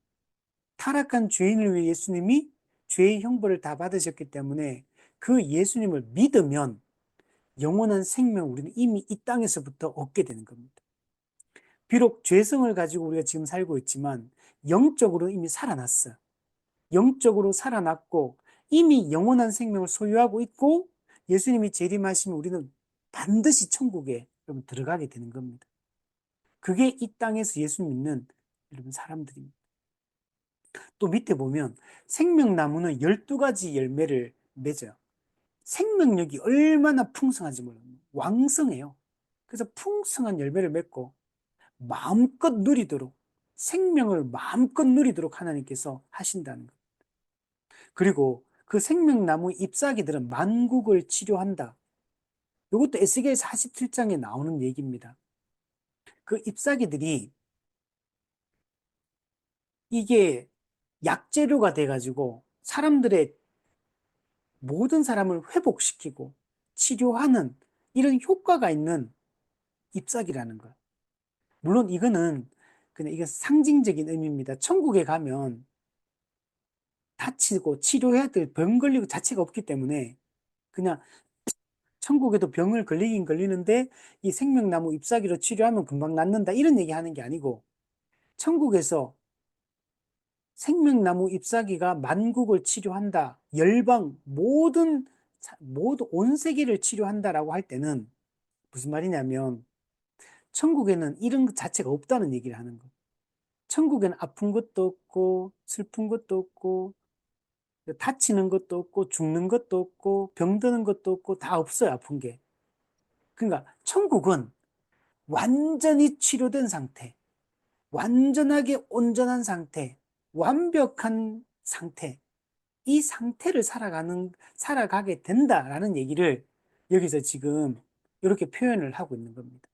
타락한 죄인을 위해 예수님이 죄의 형벌을 다 받으셨기 때문에 그 예수님을 믿으면 영원한 생명 우리는 이미 이 땅에서부터 얻게 되는 겁니다. 비록 죄성을 가지고 우리가 지금 살고 있지만 영적으로 이미 살아났어요. 영적으로 살아났고 이미 영원한 생명을 소유하고 있고 예수님이 재림하시면 우리는 반드시 천국에 여러분 들어가게 되는 겁니다. 그게 이 땅에서 예수 믿는 여러분 사람들입니다. 또 밑에 보면 생명나무는 12가지 열매를 맺어요. 생명력이 얼마나 풍성한지 몰라요. 왕성해요. 그래서 풍성한 열매를 맺고 마음껏 누리도록 생명을 마음껏 누리도록 하나님께서 하신다는 것. 그리고 그 생명나무 잎사귀들은 만국을 치료한다. 이것도 에스겔 47장에 나오는 얘기입니다. 그 잎사귀들이 이게 약재료가 돼가지고 사람들의 모든 사람을 회복시키고 치료하는 이런 효과가 있는 잎사귀라는 거예요. 물론 이거는 그냥 이게 상징적인 의미입니다. 천국에 가면 다치고 치료해야 될 병 걸리고 자체가 없기 때문에 그냥 천국에도 병을 걸리긴 걸리는데 이 생명나무 잎사귀로 치료하면 금방 낫는다 이런 얘기 하는 게 아니고 천국에서 생명나무 잎사귀가 만국을 치료한다. 열방 모든 온 세계를 치료한다라고 할 때는 무슨 말이냐면 천국에는 이런 것 자체가 없다는 얘기를 하는 거예요. 천국에는 아픈 것도 없고 슬픈 것도 없고 다치는 것도 없고 죽는 것도 없고 병드는 것도 없고 다 없어요. 아픈 게. 그러니까 천국은 완전히 치료된 상태, 완전하게 온전한 상태, 완벽한 상태, 이 상태를 살아가게 된다라는 얘기를 여기서 지금 이렇게 표현을 하고 있는 겁니다.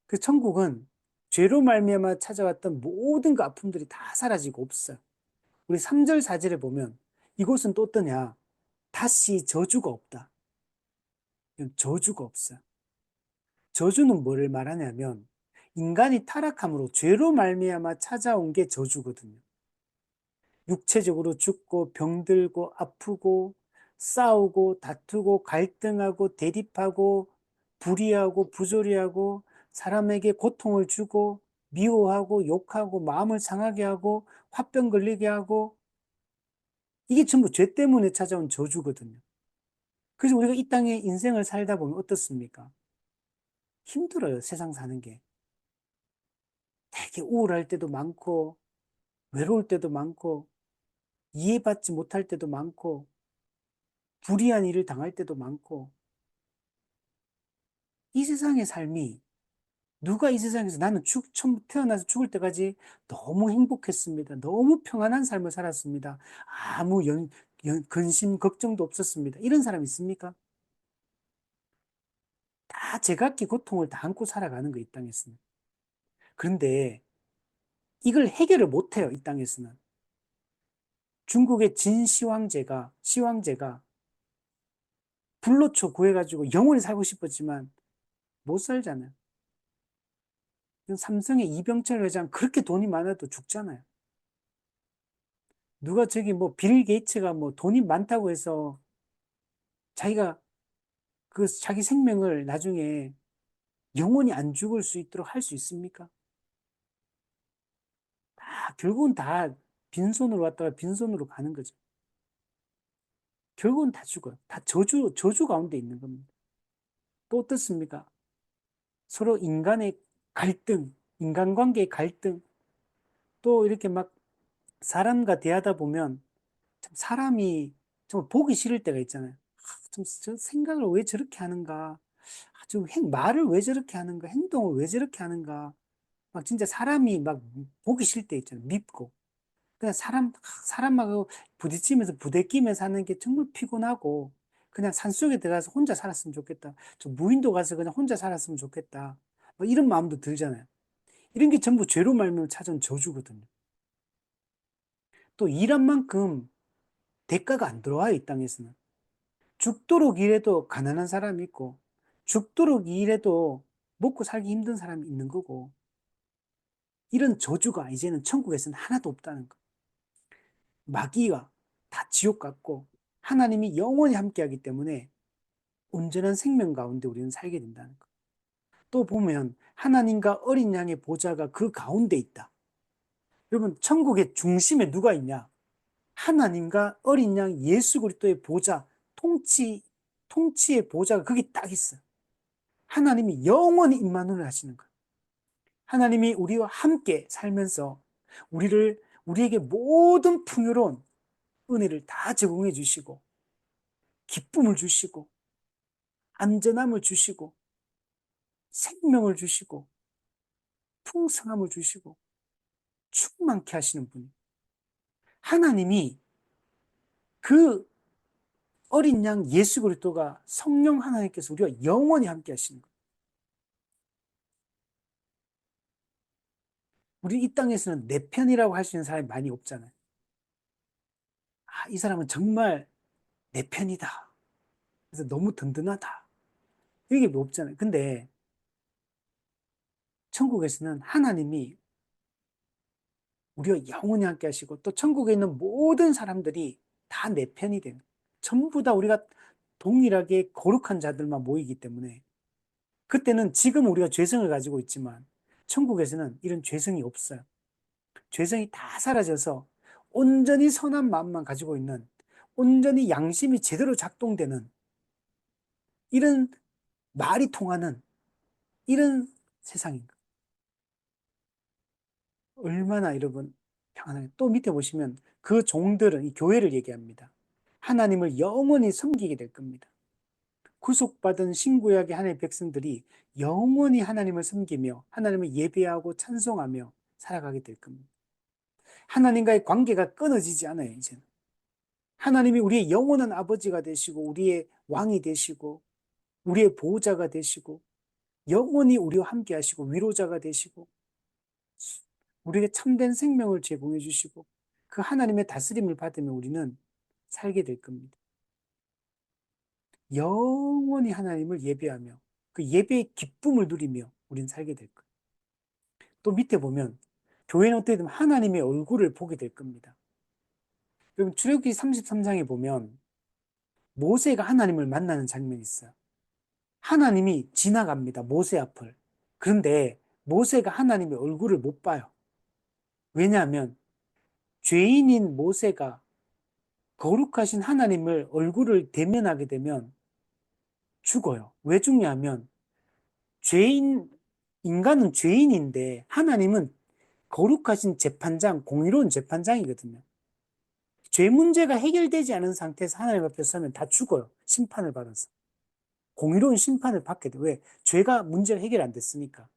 그 천국은 죄로 말미암아 찾아왔던 모든 그 아픔들이 다 사라지고 없어요. 우리 3절, 4절에 보면 이곳은 또 어떠냐? 다시 저주가 없다. 저주가 없어요. 저주는 뭐를 말하냐면 인간이 타락함으로 죄로 말미암아 찾아온 게 저주거든요. 육체적으로 죽고 병들고 아프고 싸우고 다투고 갈등하고 대립하고 불의하고 부조리하고 사람에게 고통을 주고 미워하고 욕하고 마음을 상하게 하고 화병 걸리게 하고 이게 전부 죄 때문에 찾아온 저주거든요. 그래서 우리가 이 땅에 인생을 살다 보면 어떻습니까? 힘들어요, 세상 사는 게. 되게 우울할 때도 많고 외로울 때도 많고 이해받지 못할 때도 많고 불의한 일을 당할 때도 많고 이 세상의 삶이 누가 이 세상에서 나는 처음 태어나서 죽을 때까지 너무 행복했습니다. 너무 평안한 삶을 살았습니다. 아무 근심, 걱정도 없었습니다. 이런 사람 있습니까? 다 제각기 고통을 다 안고 살아가는 거, 이 땅에서는. 그런데 이걸 해결을 못 해요, 이 땅에서는. 중국의 시황제가 불로초 구해가지고 영원히 살고 싶었지만 못 살잖아요. 삼성의 이병철 회장 그렇게 돈이 많아도 죽잖아요. 누가 저기 뭐 빌 게이츠가 뭐 돈이 많다고 해서 자기가 그 자기 생명을 나중에 영원히 안 죽을 수 있도록 할 수 있습니까? 결국은 다 빈손으로 왔다가 빈손으로 가는 거죠. 결국은 다 죽어요. 다 저주 가운데 있는 겁니다. 또 어떻습니까? 서로 인간의 갈등, 인간관계의 갈등, 또 이렇게 막 사람과 대하다 보면 참 사람이 좀 보기 싫을 때가 있잖아요. 저 생각을 왜 저렇게 하는가? 말을 왜 저렇게 하는가? 행동을 왜 저렇게 하는가? 막 진짜 사람이 막 보기 싫을 때 있잖아요. 밉고. 그냥 사람하고 부딪히면서 부대끼면서 사는 게 정말 피곤하고, 그냥 산속에 들어가서 혼자 살았으면 좋겠다. 저 무인도 가서 그냥 혼자 살았으면 좋겠다. 뭐 이런 마음도 들잖아요. 이런 게 전부 죄로 말미암아 찾아온 저주거든요. 또 일한 만큼 대가가 안 들어와요, 이 땅에서는. 죽도록 일해도 가난한 사람이 있고, 죽도록 일해도 먹고 살기 힘든 사람이 있는 거고, 이런 저주가 이제는 천국에서는 하나도 없다는 거. 마귀가 다 지옥 같고, 하나님이 영원히 함께하기 때문에 온전한 생명 가운데 우리는 살게 된다는 거. 또 보면 하나님과 어린 양의 보좌가 그 가운데 있다. 여러분, 천국의 중심에 누가 있냐? 하나님과 어린 양 예수 그리스도의 보좌, 통치의 보좌가 거기 딱 있어요. 하나님이 영원히 임마누엘 하시는 거예요. 하나님이 우리와 함께 살면서 우리에게 모든 풍요로운 은혜를 다 제공해 주시고, 기쁨을 주시고, 안전함을 주시고, 생명을 주시고, 풍성함을 주시고, 충만케 하시는 분이. 하나님이 그 어린 양 예수 그리스도가 성령 하나님께서 우리와 영원히 함께 하시는 거예요. 우리 이 땅에서는 내 편이라고 할 수 있는 사람이 많이 없잖아요. 이 사람은 정말 내 편이다. 그래서 너무 든든하다. 이게 뭐 없잖아요. 근데 천국에서는 하나님이 우리와 영원히 함께 하시고 또 천국에 있는 모든 사람들이 다 내 편이 되는 거예요. 전부 다 우리가 동일하게 거룩한 자들만 모이기 때문에 그때는 지금 우리가 죄성을 가지고 있지만 천국에서는 이런 죄성이 없어요. 죄성이 다 사라져서 온전히 선한 마음만 가지고 있는 온전히 양심이 제대로 작동되는 이런 말이 통하는 이런 세상인가. 얼마나 여러분 평안하게. 또 밑에 보시면 그 종들은 이 교회를 얘기합니다. 하나님을 영원히 섬기게 될 겁니다. 구속받은 신구약의 하나님의 백성들이 영원히 하나님을 섬기며 하나님을 예배하고 찬송하며 살아가게 될 겁니다. 하나님과의 관계가 끊어지지 않아요, 이제는. 하나님이 우리의 영원한 아버지가 되시고 우리의 왕이 되시고 우리의 보호자가 되시고 영원히 우리와 함께 하시고 위로자가 되시고 우리에게 참된 생명을 제공해 주시고 그 하나님의 다스림을 받으며 우리는 살게 될 겁니다. 영원히 하나님을 예배하며 그 예배의 기쁨을 누리며 우리는 살게 될 거예요. 또 밑에 보면 교회는 어떻게 되면 하나님의 얼굴을 보게 될 겁니다. 여러분 출애굽기 33장에 보면 모세가 하나님을 만나는 장면이 있어요. 하나님이 지나갑니다. 모세 앞을. 그런데 모세가 하나님의 얼굴을 못 봐요. 왜냐하면 죄인인 모세가 거룩하신 하나님을 얼굴을 대면하게 되면 죽어요. 왜 죽냐면 인간은 죄인인데 하나님은 거룩하신 재판장, 공의로운 재판장이거든요. 죄 문제가 해결되지 않은 상태에서 하나님 앞에 서면 다 죽어요. 심판을 받아서. 공의로운 심판을 받게 돼. 왜? 죄가 문제가 해결 안 됐으니까.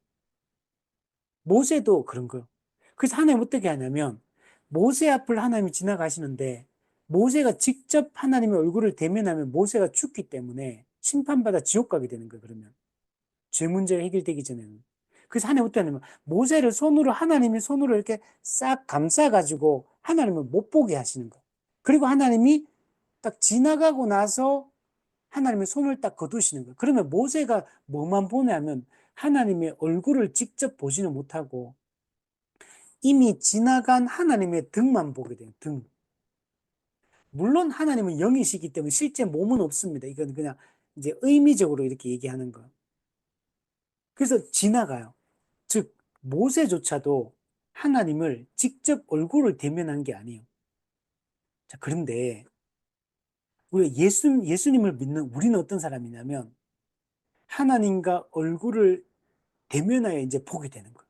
모세도 그런 거예요. 그래서 하나님 어떻게 하냐면 모세 앞을 하나님이 지나가시는데 모세가 직접 하나님의 얼굴을 대면하면 모세가 죽기 때문에 심판받아 지옥 가게 되는 거예요, 그러면. 죄 문제가 해결되기 전에는. 그래서 하나님 어떻게 하냐면 모세를 손으로 하나님이 손으로 이렇게 싹 감싸가지고 하나님을 못 보게 하시는 거예요. 그리고 하나님이 딱 지나가고 나서 하나님의 손을 딱 거두시는 거예요. 그러면 모세가 뭐만 보냐면 하나님의 얼굴을 직접 보지는 못하고 이미 지나간 하나님의 등만 보게 돼요. 등. 물론 하나님은 영이시기 때문에 실제 몸은 없습니다. 이건 그냥 이제 의미적으로 이렇게 얘기하는 거예요. 그래서 지나가요. 즉 모세조차도 하나님을 직접 얼굴을 대면한 게 아니에요. 자, 그런데 우리 예수님을 믿는 우리는 어떤 사람이냐면 하나님과 얼굴을 대면하여 이제 보게 되는 거예요.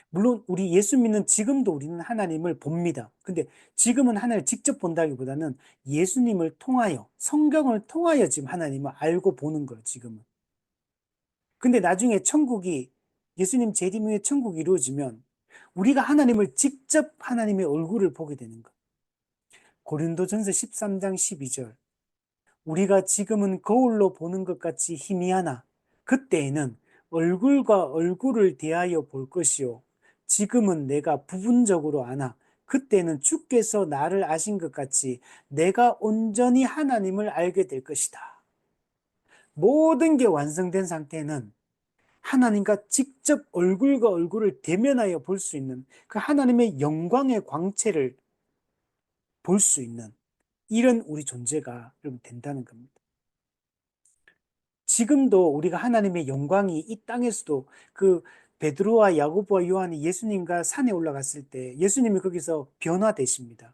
물론 우리 예수 믿는 지금도 우리는 하나님을 봅니다. 근데 지금은 하나님을 직접 본다기보다는 예수님을 통하여 성경을 통하여 지금 하나님을 알고 보는 거예요, 지금은. 근데 나중에 천국이 예수님 재림 후에 천국이 이루어지면 우리가 하나님을 직접 하나님의 얼굴을 보게 되는 거예요. 고린도전서 13장 12절. 우리가 지금은 거울로 보는 것 같이 희미하나 그때에는 얼굴과 얼굴을 대하여 볼 것이요 지금은 내가 부분적으로 아나 그때는 주께서 나를 아신 것 같이 내가 온전히 하나님을 알게 될 것이다. 모든 게 완성된 상태는 하나님과 직접 얼굴과 얼굴을 대면하여 볼 수 있는 그 하나님의 영광의 광채를 볼 수 있는 이런 우리 존재가 여러분 된다는 겁니다. 지금도 우리가 하나님의 영광이 이 땅에서도 그 베드로와 야고보와 요한이 예수님과 산에 올라갔을 때 예수님이 거기서 변화되십니다.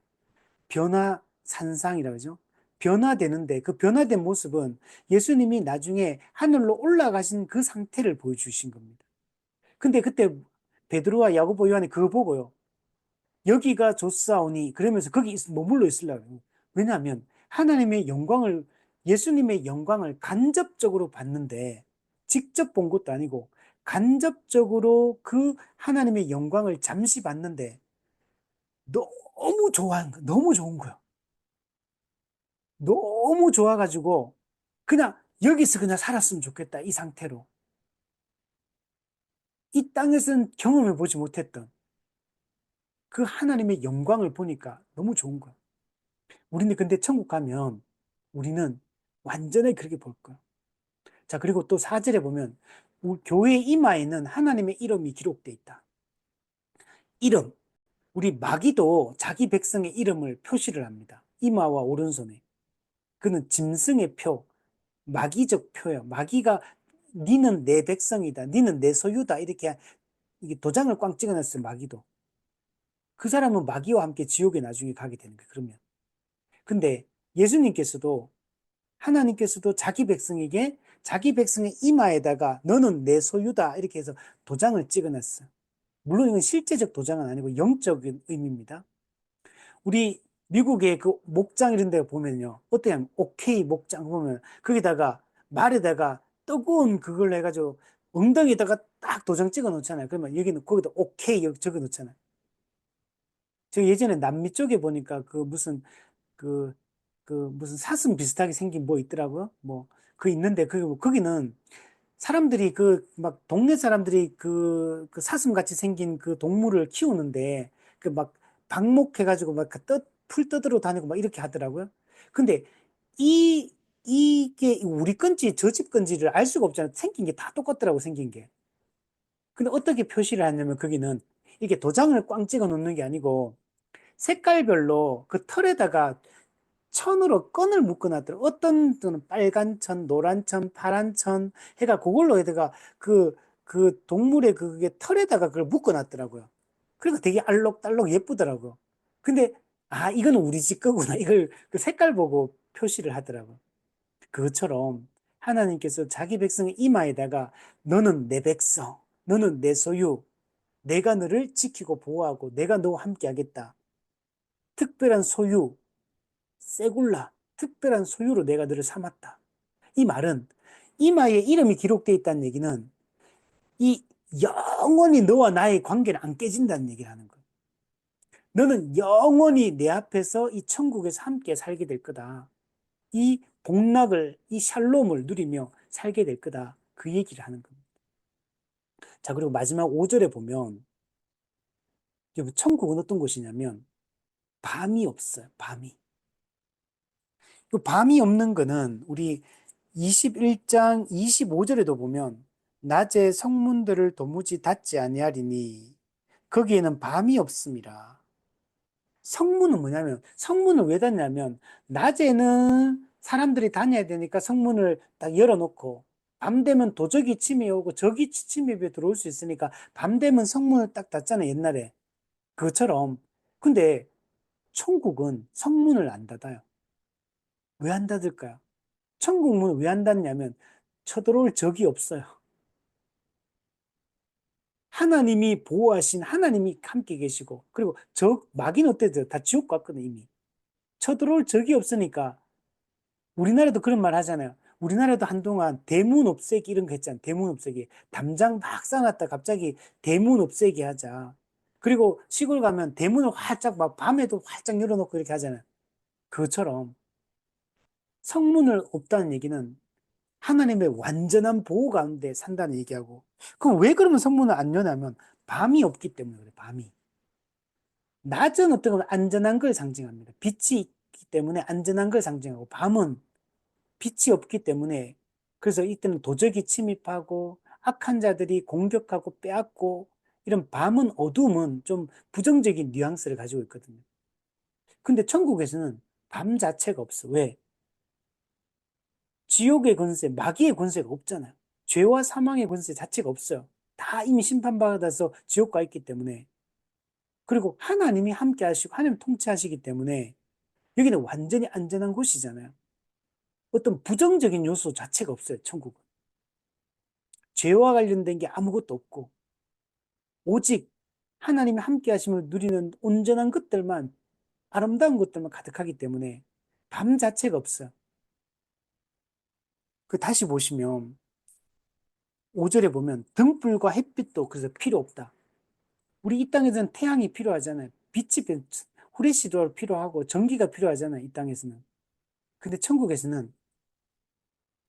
변화 산상이라고 하죠. 변화되는데 그 변화된 모습은 예수님이 나중에 하늘로 올라가신 그 상태를 보여주신 겁니다. 근데 그때 베드로와 야고보 요한이 그거 보고요. 여기가 좋사오니 그러면서 거기 머물러 있으려고. 왜냐하면 하나님의 영광을 예수님의 영광을 간접적으로 봤는데 직접 본 것도 아니고 간접적으로 그 하나님의 영광을 잠시 봤는데 너무 좋아한 거, 너무 좋은 거예요. 너무 좋아가지고 그냥 여기서 그냥 살았으면 좋겠다 이 상태로 이 땅에서는 경험해 보지 못했던 그 하나님의 영광을 보니까 너무 좋은 거예요. 우리는 근데 천국 가면 우리는 완전히 그렇게 볼 거예요. 자, 그리고 또 4절에 보면 교회 이마에는 하나님의 이름이 기록되어 있다. 이름. 우리 마귀도 자기 백성의 이름을 표시를 합니다. 이마와 오른손에. 그는 짐승의 표, 마귀적 표예요. 마귀가 니는 내 백성이다. 니는 내 소유다. 이렇게 이게 도장을 꽝 찍어놨어요. 마귀도. 그 사람은 마귀와 함께 지옥에 나중에 가게 되는 거예요. 그러면. 근데 예수님께서도 하나님께서도 자기 백성에게 자기 백성의 이마에다가 너는 내 소유다 이렇게 해서 도장을 찍어놨어요. 물론 이건 실제적 도장은 아니고 영적인 의미입니다. 우리 미국의 그 목장 이런 데 보면요. 어때요? 오케이 목장 보면 거기다가 말에다가 뜨거운 그걸 해가지고 엉덩이에다가 딱 도장 찍어 놓잖아요. 그러면 여기는 거기다 오케이 여기 적어 놓잖아요. 저 예전에 남미 쪽에 보니까 그, 그 무슨 사슴 비슷하게 생긴 뭐 있더라고요. 뭐, 그 있는데, 거기는 사람들이 막 동네 사람들이 그 사슴 같이 생긴 그 동물을 키우는데, 그 막 방목해가지고 막 풀 뜯으러 다니고 막 이렇게 하더라고요. 근데 이게 우리 건지 저 집 건지를 알 수가 없잖아요. 생긴 게 다 똑같더라고, 생긴 게. 근데 어떻게 표시를 하냐면 거기는 이게 도장을 꽝 찍어 놓는 게 아니고 색깔별로 그 털에다가 천으로 끈을 묶어놨더라고. 어떤 데는 빨간 천, 노란 천, 파란 천 해가 그걸로 해다가 그 동물의 그게 털에다가 그걸 묶어놨더라고요. 그러니까 되게 알록달록 예쁘더라고요. 근데 아 이거는 우리 집 거구나. 이걸 그 색깔 보고 표시를 하더라고요. 그것처럼 하나님께서 자기 백성의 이마에다가 너는 내 백성, 너는 내 소유, 내가 너를 지키고 보호하고 내가 너와 함께 하겠다. 특별한 소유, 세굴라, 특별한 소유로 내가 너를 삼았다. 이 말은 이마에 이름이 기록되어 있다는 얘기는 이 영원히 너와 나의 관계는 안 깨진다는 얘기를 하는 거예요. 너는 영원히 내 앞에서 이 천국에서 함께 살게 될 거다. 이 복락을, 이 샬롬을 누리며 살게 될 거다. 그 얘기를 하는 겁니다. 자, 그리고 마지막 5절에 보면, 천국은 어떤 곳이냐면, 밤이 없어요. 밤이. 그 밤이 없는 거는 우리 21장 25절에도 보면, 낮에 성문들을 도무지 닫지 아니하리니 거기에는 밤이 없습니다. 성문은 뭐냐면, 성문을 왜 닫냐면, 낮에는 사람들이 다녀야 되니까 성문을 딱 열어놓고, 밤 되면 도적이 침입해 오고, 적이 침입해 들어올 수 있으니까, 밤 되면 성문을 딱 닫잖아요, 옛날에. 그것처럼. 근데, 천국은 성문을 안 닫아요. 왜 안 닫을까요? 천국 문을 왜 안 닫냐면, 쳐들어올 적이 없어요. 하나님이 보호하신 하나님이 함께 계시고, 그리고 마귀는 어때요? 다 지옥 갔거든요, 이미. 쳐들어올 적이 없으니까, 우리나라도 그런 말 하잖아요. 우리나라도 한동안 대문 없애기 이런 거 했잖아요. 대문 없애기. 담장 막 쌓아놨다 갑자기 대문 없애기 하자. 그리고 시골 가면 대문을 활짝 막 밤에도 활짝 열어놓고 이렇게 하잖아요. 그것처럼 성문을 없다는 얘기는 하나님의 완전한 보호 가운데 산다는 얘기하고, 그럼 왜 그러면 성문을 안 여냐면 밤이 없기 때문에 그래, 밤이. 낮은 어떤 건 안전한 걸 상징합니다. 빛이 있기 때문에 안전한 걸 상징하고, 밤은 빛이 없기 때문에, 그래서 이때는 도적이 침입하고 악한 자들이 공격하고 빼앗고, 이런 밤은, 어둠은 좀 부정적인 뉘앙스를 가지고 있거든요. 근데 천국에서는 밤 자체가 없어. 왜? 지옥의 권세, 마귀의 권세가 없잖아요. 죄와 사망의 권세 자체가 없어요. 다 이미 심판받아서 지옥 가 있기 때문에. 그리고 하나님이 함께 하시고 하나님 통치하시기 때문에 여기는 완전히 안전한 곳이잖아요. 어떤 부정적인 요소 자체가 없어요, 천국은. 죄와 관련된 게 아무것도 없고, 오직 하나님이 함께 하심을 누리는 온전한 것들만, 아름다운 것들만 가득하기 때문에 밤 자체가 없어요. 그 다시 보시면 5절에 보면 등불과 햇빛도 그래서 필요 없다. 우리 이 땅에서는 태양이 필요하잖아요. 빛이 후레시도 필요하고 전기가 필요하잖아요. 이 땅에서는. 근데 천국에서는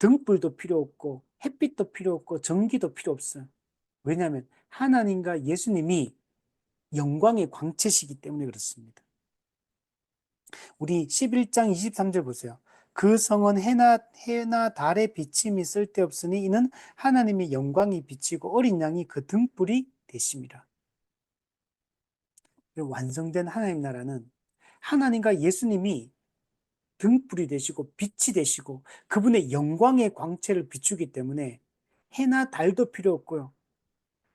등불도 필요 없고 햇빛도 필요 없고 전기도 필요 없어요. 왜냐하면 하나님과 예수님이 영광의 광채시기 때문에 그렇습니다. 우리 11장 23절 보세요. 그 성은 해나 달의 비침이 쓸데없으니 이는 하나님의 영광이 비치고 어린 양이 그 등불이 되심이라. 완성된 하나님 나라는 하나님과 예수님이 등불이 되시고 빛이 되시고 그분의 영광의 광채를 비추기 때문에 해나 달도 필요 없고요.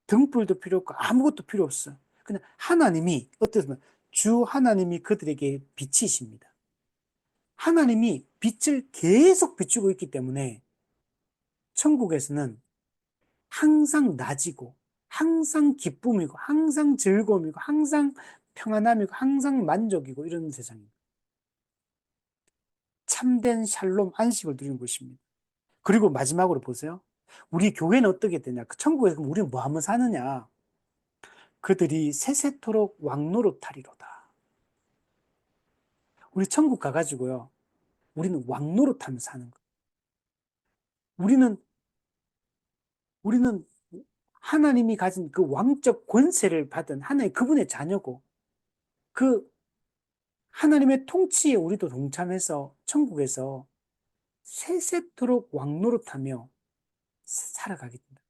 등불도 필요 없고 아무것도 필요 없어요. 그냥 하나님이 어떻습니까? 주 하나님이 그들에게 빛이십니다. 하나님이 빛을 계속 비추고 있기 때문에 천국에서는 항상 낮이고 항상 기쁨이고 항상 즐거움이고 항상 평안함이고 항상 만족이고 이런 세상입니다. 참된 샬롬 안식을 누리는 곳입니다. 그리고 마지막으로 보세요. 우리 교회는 어떻게 되냐? 그 천국에서 그럼 우리는 뭐 하면 사느냐? 그들이 세세토록 왕노릇하리로다. 우리 천국 가가지고요. 우리는 왕노릇하며 사는 거예요. 우리는 우리는 하나님이 가진 그 왕적 권세를 받은 하나님 그분의 자녀고 그 하나님의 통치에 우리도 동참해서 천국에서 세세토록 왕노릇하며 살아가게 된다.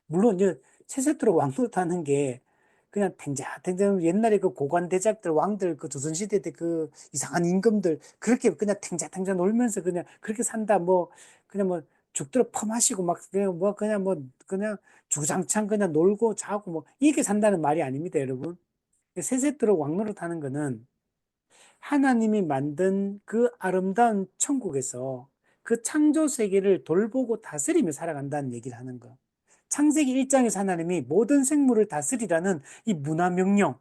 물론 이제 세세토록 왕노릇하는 게 그냥 탱자탱자 옛날에 그 고관대작들 왕들 그 조선시대 때 그 이상한 임금들 그렇게 그냥 탱자탱자 놀면서 그냥 그렇게 산다 뭐 그냥 뭐 죽도록 펌하시고 막 그냥 뭐 그냥 뭐 그냥 주장창 그냥 놀고 자고 뭐 이렇게 산다는 말이 아닙니다, 여러분. 세세토록 왕노릇하는 거는 하나님이 만든 그 아름다운 천국에서 그 창조 세계를 돌보고 다스리며 살아간다는 얘기를 하는 거. 창세기 1장에서 하나님이 모든 생물을 다스리라는 이 문화 명령,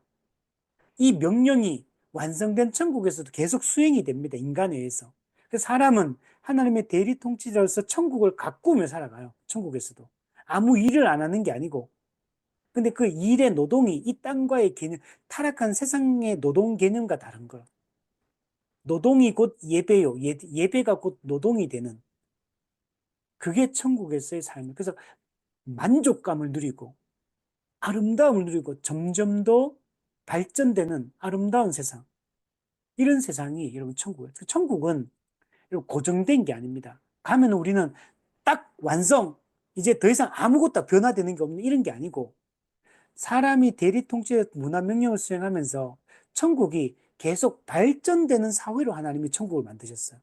이 명령이 완성된 천국에서도 계속 수행이 됩니다. 인간에 의해서. 그래서 사람은 하나님의 대리 통치자로서 천국을 가꾸며 살아가요. 천국에서도. 아무 일을 안 하는 게 아니고 근데 그 일의 노동이 이 땅과의 개념, 타락한 세상의 노동 개념과 다른 거예요. 노동이 곧 예배요. 예배가 곧 노동이 되는 그게 천국에서의 삶이에요. 그래서 만족감을 누리고 아름다움을 누리고 점점 더 발전되는 아름다운 세상. 이런 세상이 여러분 천국이에요. 천국은 고정된 게 아닙니다. 가면 우리는 딱 완성, 이제 더 이상 아무것도 변화되는 게 없는 이런 게 아니고 사람이 대리통치의 문화명령을 수행하면서 천국이 계속 발전되는 사회로 하나님이 천국을 만드셨어요.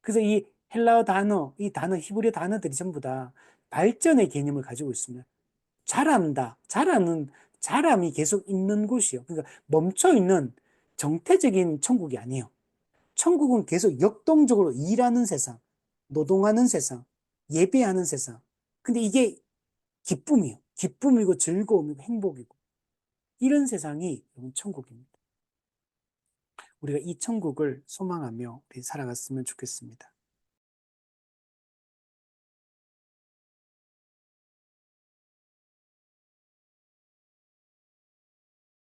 그래서 이 헬라어 단어, 이 단어, 히브리 단어들이 전부 다 발전의 개념을 가지고 있습니다. 자란다. 자람이 계속 있는 곳이요. 그러니까 멈춰 있는 정태적인 천국이 아니에요. 천국은 계속 역동적으로 일하는 세상, 노동하는 세상, 예배하는 세상. 근데 이게 기쁨이에요. 기쁨이고 즐거움이고 행복이고. 이런 세상이 천국입니다. 우리가 이 천국을 소망하며 우리 살아갔으면 좋겠습니다.